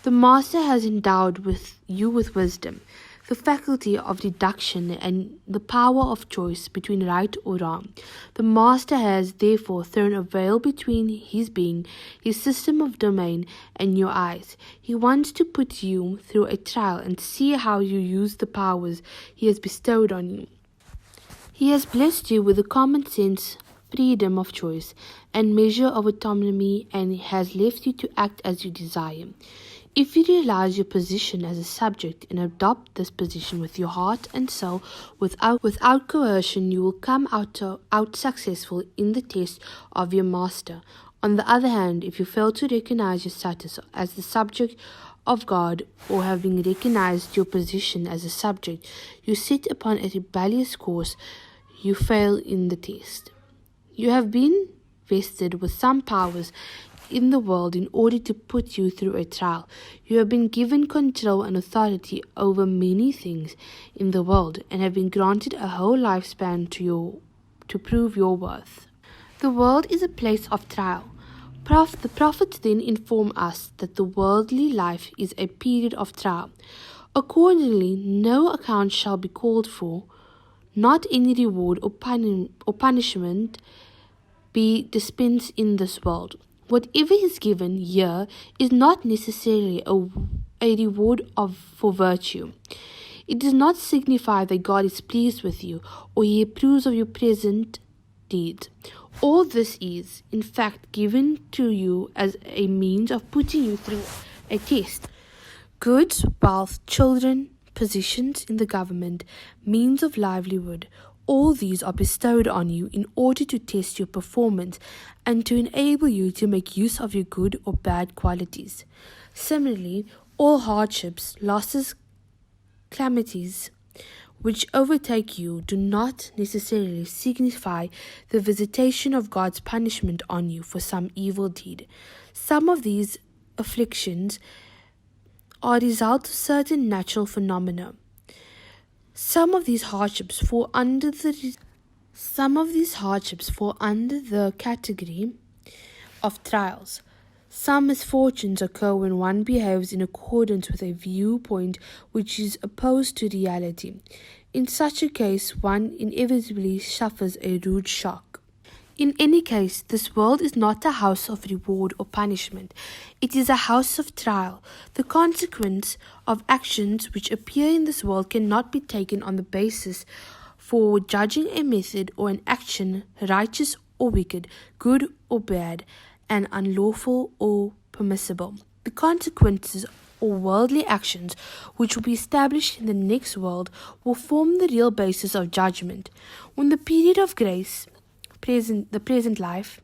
The Master has endowed you with wisdom, the faculty of deduction, and the power of choice between right or wrong. The Master has therefore thrown a veil between his being, his system of domain, and your eyes. He wants to put you through a trial and see how you use the powers he has bestowed on you. He has blessed you with a common sense, freedom of choice, and measure of autonomy, and has left you to act as you desire. If you realize your position as a subject and adopt this position with your heart and soul without coercion, you will come out successful in the test of your master. On the other hand, if you fail to recognize your status as the subject of God, or having recognized your position as a subject, you sit upon a rebellious course, you fail in the test. You have been vested with some powers in the world in order to put you through a trial. You have been given control and authority over many things in the world and have been granted a whole lifespan to prove your worth. The world is a place of trial. The prophets then inform us that the worldly life is a period of trial. Accordingly, no account shall be called for, not any reward or punishment be dispensed in this world. Whatever is given here is not necessarily a reward for virtue. It does not signify that God is pleased with you or he approves of your present deeds. All this is, in fact, given to you as a means of putting you through a test. Goods, wealth, children, positions in the government, means of livelihood, all these are bestowed on you in order to test your performance and to enable you to make use of your good or bad qualities. Similarly, all hardships, losses, calamities which overtake you do not necessarily signify the visitation of God's punishment on you for some evil deed. Some of these afflictions are a result of certain natural phenomena. Some of these hardships fall under the category of trials. Some misfortunes occur when one behaves in accordance with a viewpoint which is opposed to reality. In such a case, one inevitably suffers a rude shock. In any case, this world is not a house of reward or punishment. It is a house of trial. The consequence of actions which appear in this world cannot be taken on the basis for judging a method or an action righteous or wicked, good or bad, and unlawful or permissible. The consequences or worldly actions which will be established in the next world will form the real basis of judgment. When the period of grace, the present life,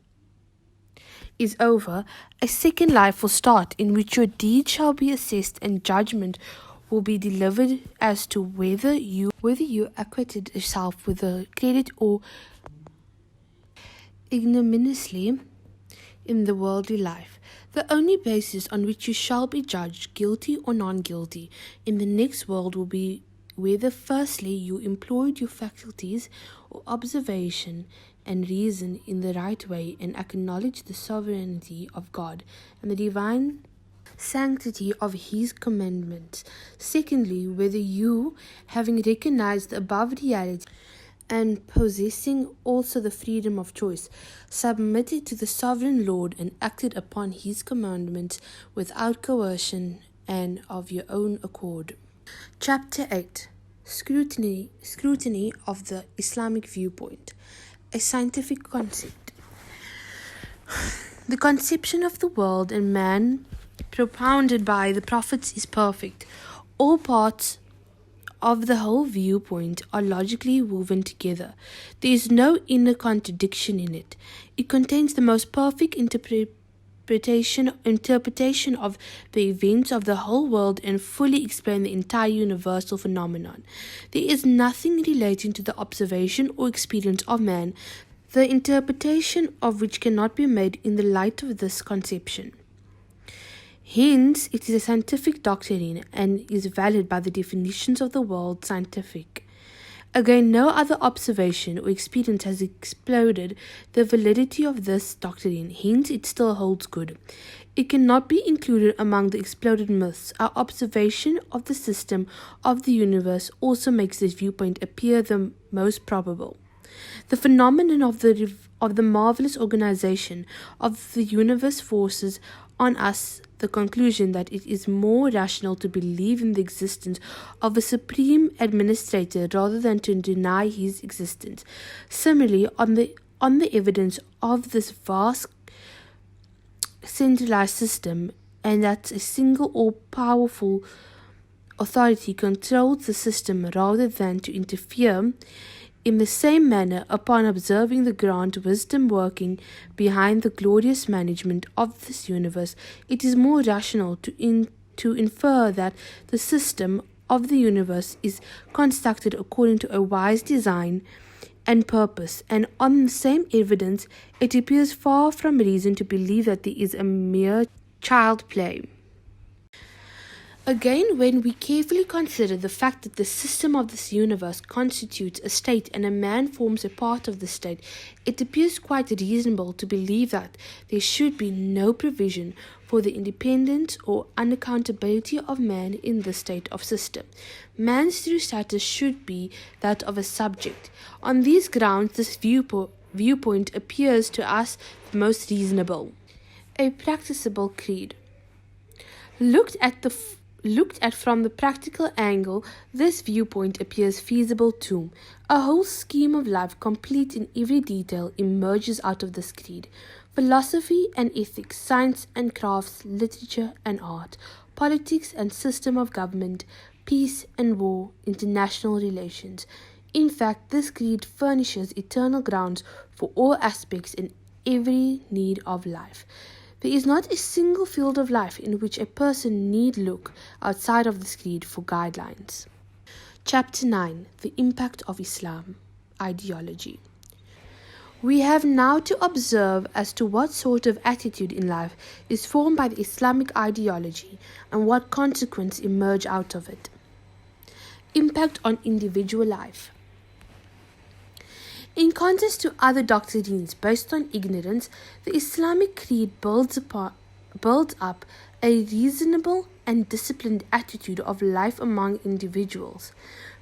is over, a second life will start in which your deeds shall be assessed and judgment will be delivered as to whether you acquitted yourself with the credit or ignominiously in the worldly life. The only basis on which you shall be judged, guilty or non-guilty, in the next world will be whether firstly you employed your faculties or observation and reason in the right way and acknowledge the sovereignty of God and the divine sanctity of His commandments. Secondly, whether you, having recognized the above reality and possessing also the freedom of choice, submitted to the sovereign Lord and acted upon His commandments without coercion and of your own accord. Chapter 8. Scrutiny of the Islamic Viewpoint. A scientific concept. The conception of the world and man propounded by the prophets is perfect. All parts of the whole viewpoint are logically woven together. There is no inner contradiction in it. It contains the most perfect interpretation of the events of the whole world and fully explain the entire universal phenomenon. There is nothing relating to the observation or experience of man, the interpretation of which cannot be made in the light of this conception. Hence, it is a scientific doctrine and is valid by the definitions of the world scientific. Again, no other observation or experience has exploded the validity of this doctrine, hence it still holds good. It cannot be included among the exploded myths. Our observation of the system of the universe also makes this viewpoint appear the most probable. The phenomenon of the marvelous organization of the universe forces on us the conclusion that it is more rational to believe in the existence of a supreme administrator rather than to deny his existence. Similarly, on the evidence of this vast centralized system and that a single all-powerful authority controls the system rather than to interfere, in the same manner, upon observing the grand wisdom working behind the glorious management of this universe, it is more rational to infer that the system of the universe is constructed according to a wise design and purpose, and on the same evidence, it appears far from reason to believe that there is a mere child play. Again, when we carefully consider the fact that the system of this universe constitutes a state and a man forms a part of the state, it appears quite reasonable to believe that there should be no provision for the independence or unaccountability of man in this state of system. Man's true status should be that of a subject. On these grounds, this viewpoint appears to us the most reasonable. A practicable creed. Looked at from the practical angle, this viewpoint appears feasible too. A whole scheme of life, complete in every detail, emerges out of this creed. Philosophy and ethics, science and crafts, literature and art, politics and system of government, peace and war, international relations, In fact, this creed furnishes eternal grounds for all aspects and every need of life. There is not a single field of life in which a person need look outside of this creed for guidelines. Chapter 9. The Impact of Islam. Ideology. We have now to observe as to what sort of attitude in life is formed by the Islamic ideology and what consequences emerge out of it. Impact on individual life. In contrast to other doctrines based on ignorance, the Islamic creed builds up a reasonable and disciplined attitude of life among individuals.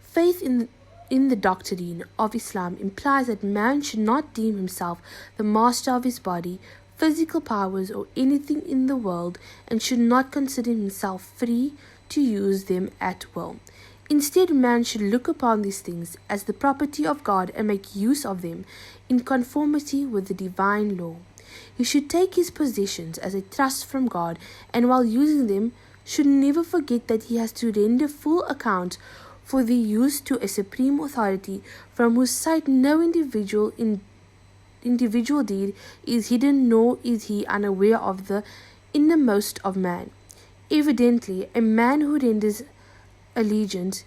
Faith in the doctrine of Islam implies that man should not deem himself the master of his body, physical powers, or anything in the world, and should not consider himself free to use them at will. Instead, man should look upon these things as the property of God and make use of them in conformity with the divine law. He should take his possessions as a trust from God, and while using them, should never forget that he has to render full account for the use to a supreme authority from whose sight no individual deed is hidden, nor is he unaware of the innermost of man. Evidently, a man who renders allegiance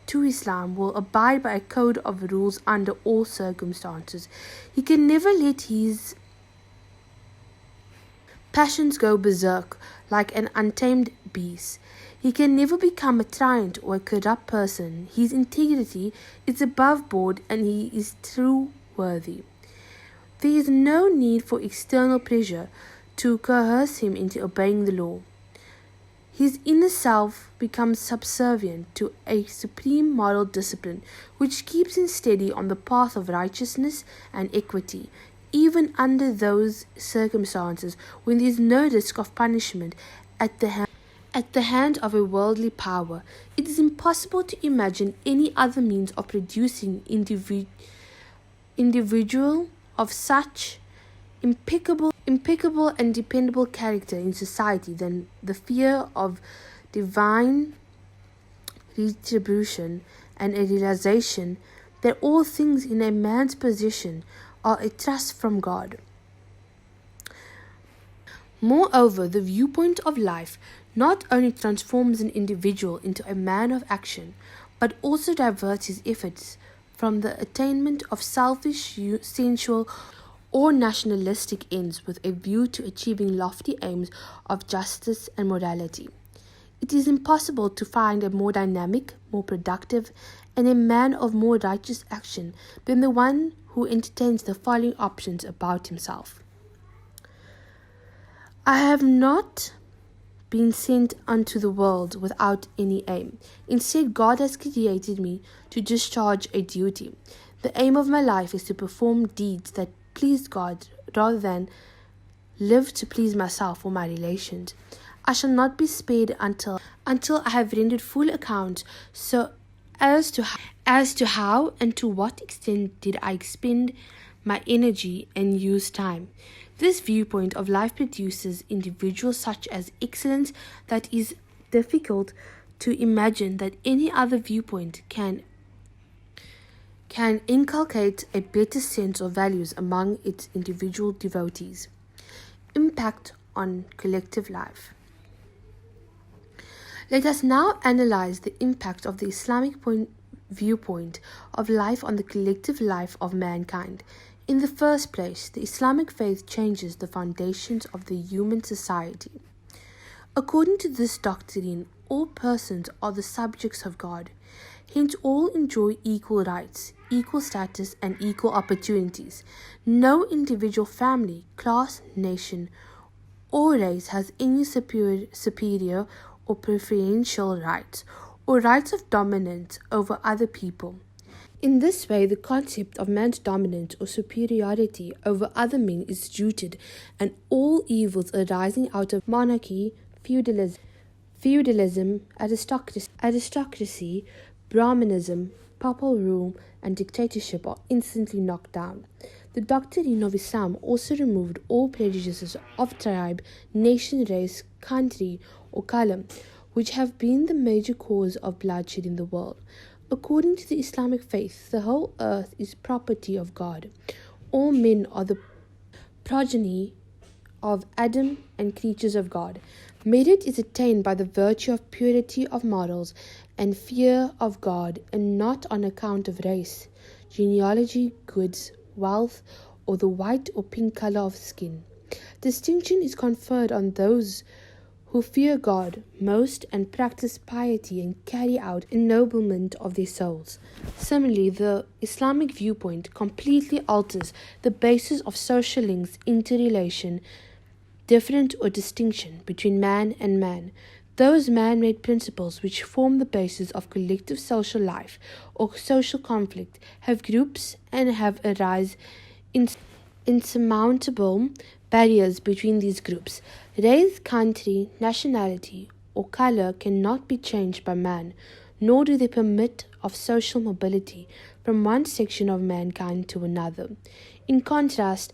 to Islam will abide by a code of rules under all circumstances. He can never let his passions go berserk like an untamed beast. He can never become a tyrant or a corrupt person. His integrity is above board and he is true worthy. There is no need for external pressure to coerce him into obeying the law. His inner self becomes subservient to a supreme moral discipline which keeps him steady on the path of righteousness and equity, even under those circumstances when there is no risk of punishment at the hand of a worldly power. It is impossible to imagine any other means of producing individual of such impeccable and dependable character in society than the fear of divine retribution and a realization that all things in a man's possession are a trust from God. Moreover, the viewpoint of life not only transforms an individual into a man of action, but also diverts his efforts from the attainment of selfish, sensual, or nationalistic ends with a view to achieving lofty aims of justice and morality. It is impossible to find a more dynamic, more productive, and a man of more righteous action than the one who entertains the following options about himself. I have not been sent unto the world without any aim. Instead, God has created me to discharge a duty. The aim of my life is to perform deeds that please God rather than live to please myself or my relations. I shall not be spared until I have rendered full account so as to how and to what extent did I expend my energy and use time. This viewpoint of life produces individuals such as excellence that is difficult to imagine that any other viewpoint can inculcate a better sense of values among its individual devotees. Impact on collective life. Let us now analyze the impact of the Islamic viewpoint of life on the collective life of mankind. In the first place, the Islamic faith changes the foundations of the human society. According to this doctrine, all persons are the subjects of God. Hence, all enjoy equal rights, equal status, and equal opportunities. No individual family, class, nation, or race has any superior or preferential rights, or rights of dominance over other people. In this way, the concept of man's dominance or superiority over other men is rooted, and all evils arising out of monarchy, feudalism, aristocracy, Brahmanism, papal rule, and dictatorship are instantly knocked down. The doctrine of Islam also removed all prejudices of tribe, nation, race, country, or color, which have been the major cause of bloodshed in the world. According to the Islamic faith, the whole earth is property of God. All men are the progeny of Adam and creatures of God. Merit is attained by the virtue of purity of morals and fear of God, and not on account of race, genealogy, goods, wealth, or the white or pink color of skin. Distinction is conferred on those who fear God most and practice piety and carry out ennoblement of their souls. Similarly, the Islamic viewpoint completely alters the basis of social links, interrelation, difference or distinction between man and man. Those man-made principles which form the basis of collective social life or social conflict have groups and have arise insurmountable barriers between these groups. Race, country, nationality, or color cannot be changed by man, nor do they permit of social mobility from one section of mankind to another. In contrast,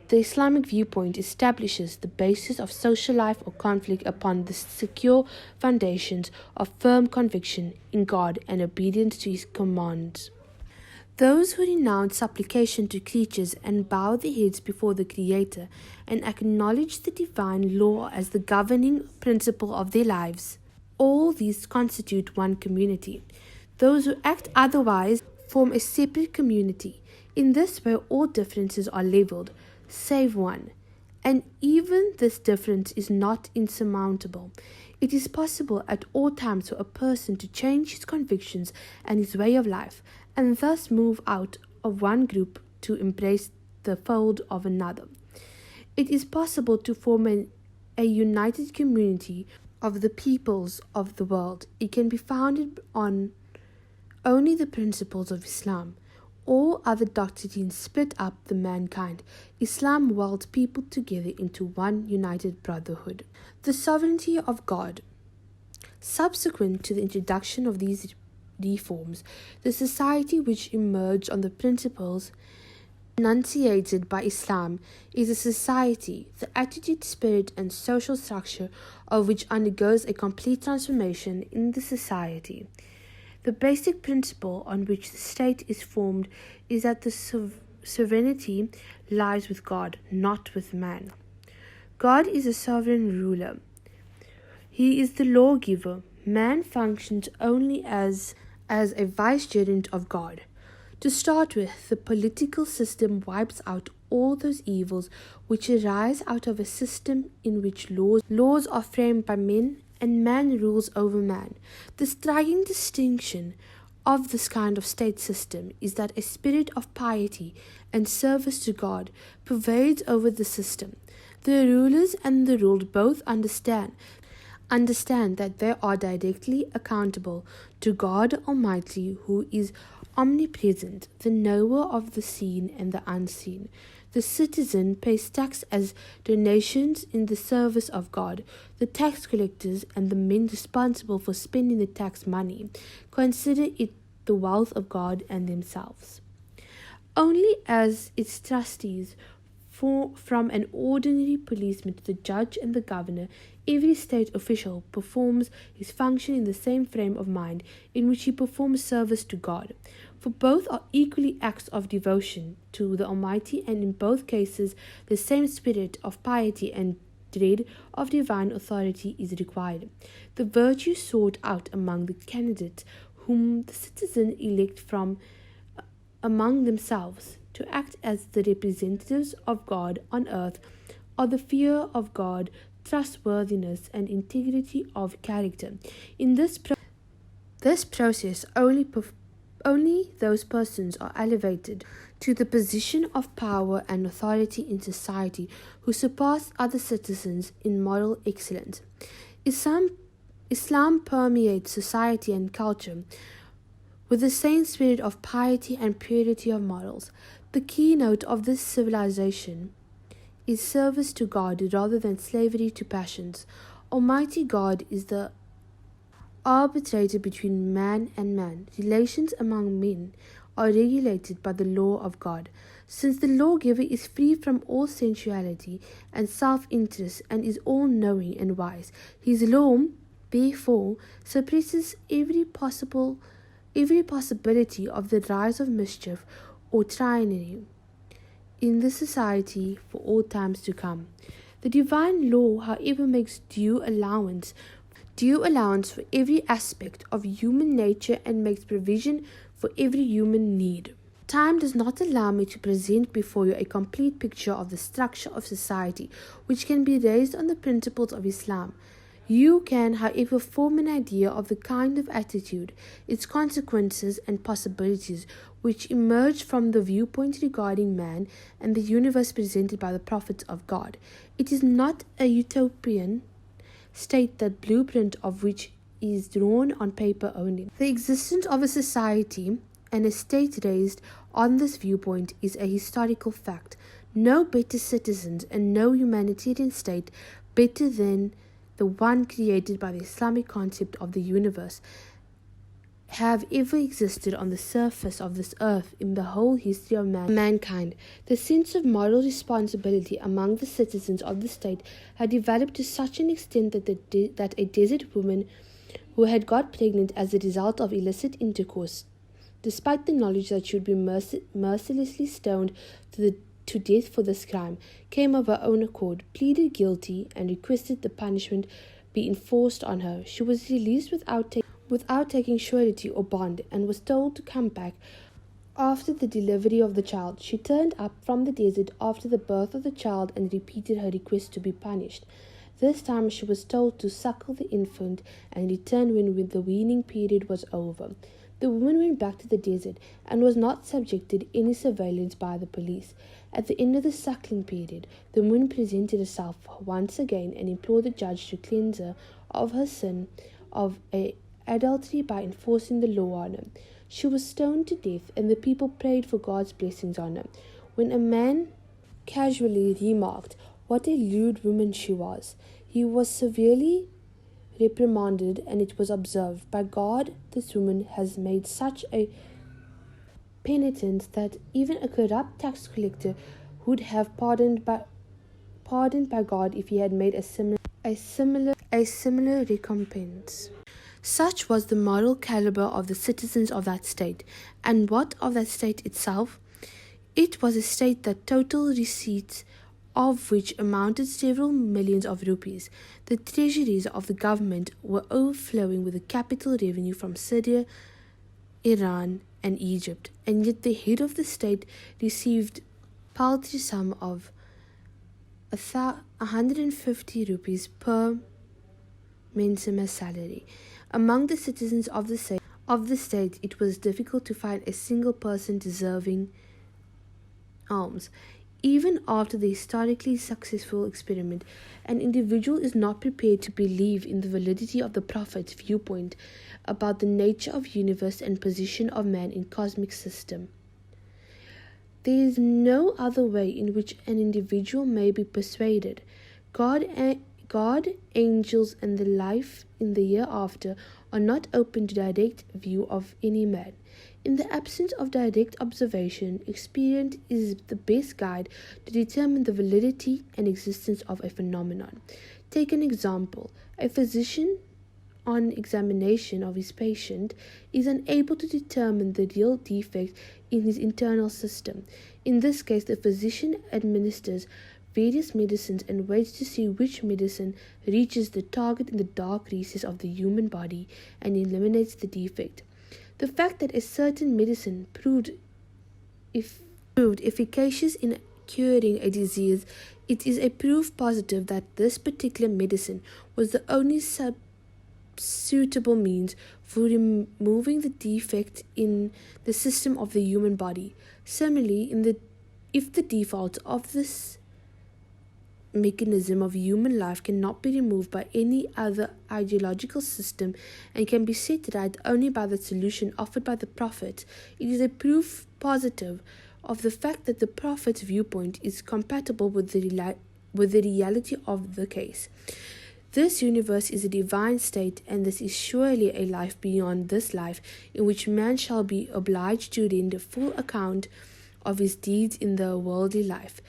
the Islamic viewpoint establishes the basis of social life or conflict upon the secure foundations of firm conviction in God and obedience to His commands. Those who renounce supplication to creatures and bow their heads before the Creator and acknowledge the divine law as the governing principle of their lives, all these constitute one community. Those who act otherwise form a separate community. In this way, all differences are leveled, save one, and even this difference is not insurmountable. It is possible at all times for a person to change his convictions and his way of life, and thus move out of one group to embrace the fold of another. It is possible to form a united community of the peoples of the world. It can be founded on only the principles of Islam. All other doctrines split up the mankind. Islam welds people together into one united brotherhood. The sovereignty of God. Subsequent to the introduction of these reforms, the society which emerged on the principles enunciated by Islam is a society, the attitude, spirit, and social structure of which undergoes a complete transformation in the society. The basic principle on which the state is formed is that the sovereignty lies with God, not with man. God is a sovereign ruler. He is the lawgiver. Man functions only as a vicegerent of God. To start with, the political system wipes out all those evils which arise out of a system in which laws are framed by men and man rules over man. The striking distinction of this kind of state system is that a spirit of piety and service to God pervades over the system. The rulers and the ruled both understand that they are directly accountable to God Almighty, who is omnipresent, the knower of the seen and the unseen. The citizen pays tax as donations in the service of God. The tax collectors and the men responsible for spending the tax money consider it the wealth of God and themselves. Only as its trustees, from an ordinary policeman to the judge and the governor, every state official performs his function in the same frame of mind in which he performs service to God. For both are equally acts of devotion to the Almighty, and in both cases the same spirit of piety and dread of divine authority is required. The virtue sought out among the candidates whom the citizens elect from among themselves to act as the representatives of God on earth are the fear of God, trustworthiness, and integrity of character. In this process, only those persons are elevated to the position of power and authority in society who surpass other citizens in moral excellence. Islam permeates society and culture with the same spirit of piety and purity of morals. The keynote of this civilization is service to God rather than slavery to passions. Almighty God is the arbitrator between man and man. Relations among men are regulated by the law of God. Since the lawgiver is free from all sensuality and self-interest and is all-knowing and wise, his law, therefore, suppresses every possible every possibility of the rise of mischief or tyranny in the society for all times to come. The divine law, however, makes due allowance for every aspect of human nature and makes provision for every human need. Time does not allow me to present before you a complete picture of the structure of society, which can be raised on the principles of Islam. You can, however, form an idea of the kind of attitude, its consequences and possibilities which emerge from the viewpoint regarding man and the universe presented by the prophets of God. It is not a utopian state, that blueprint of which is drawn on paper only. The existence of a society and a state raised on this viewpoint is a historical fact. No better citizens and no humanitarian state better than the one created by the Islamic concept of the universe have ever existed on the surface of this earth in the whole history of mankind. The sense of moral responsibility among the citizens of the state had developed to such an extent that a desert woman who had got pregnant as a result of illicit intercourse, despite the knowledge that she would be mercilessly stoned to death for this crime, came of her own accord, pleaded guilty, and requested the punishment be enforced on her. She was released without taking surety or bond, and was told to come back after the delivery of the child. She turned up from the desert after the birth of the child and repeated her request to be punished. This time she was told to suckle the infant and return when the weaning period was over. The woman went back to the desert and was not subjected to any surveillance by the police. At the end of the suckling period, the woman presented herself once again and implored the judge to cleanse her of her sin of adultery by enforcing the law on her. She was stoned to death, and the people prayed for God's blessings on her. When a man casually remarked what a lewd woman she was, he was severely reprimanded, and it was observed, by God, this woman has made such a penitence that even a corrupt tax collector would have pardoned by God if he had made a similar recompense. Such was the moral caliber of the citizens of that state. And what of that state itself? It was a state that total receipts of which amounted several millions of rupees. The treasuries of the government were overflowing with the capital revenue from Syria, Iran, and Egypt, and yet the head of the state received paltry sum of 150 rupees per mensima salary. Among the citizens of the state, it was difficult to find a single person deserving alms. Even after the historically successful experiment, an individual is not prepared to believe in the validity of the Prophet's viewpoint about the nature of universe and position of man in cosmic system. There is no other way in which an individual may be persuaded. God, angels, and the life in the hereafter are not open to direct view of any man. In the absence of direct observation, experience is the best guide to determine the validity and existence of a phenomenon. Take an example. A physician, on examination of his patient, is unable to determine the real defect in his internal system. In this case, the physician administers various medicines and waits to see which medicine reaches the target in the dark recess of the human body and eliminates the defect. The fact that a certain medicine proved efficacious in curing a disease, it is a proof positive that this particular medicine was the only suitable means for removing the defect in the system of the human body. Similarly, if the default of this mechanism of human life cannot be removed by any other ideological system and can be set right only by the solution offered by the Prophet, it is a proof positive of the fact that the Prophet's viewpoint is compatible with the reality of the case. This universe is a divine state, and this is surely a life beyond this life, in which man shall be obliged to render full account of his deeds in the worldly life.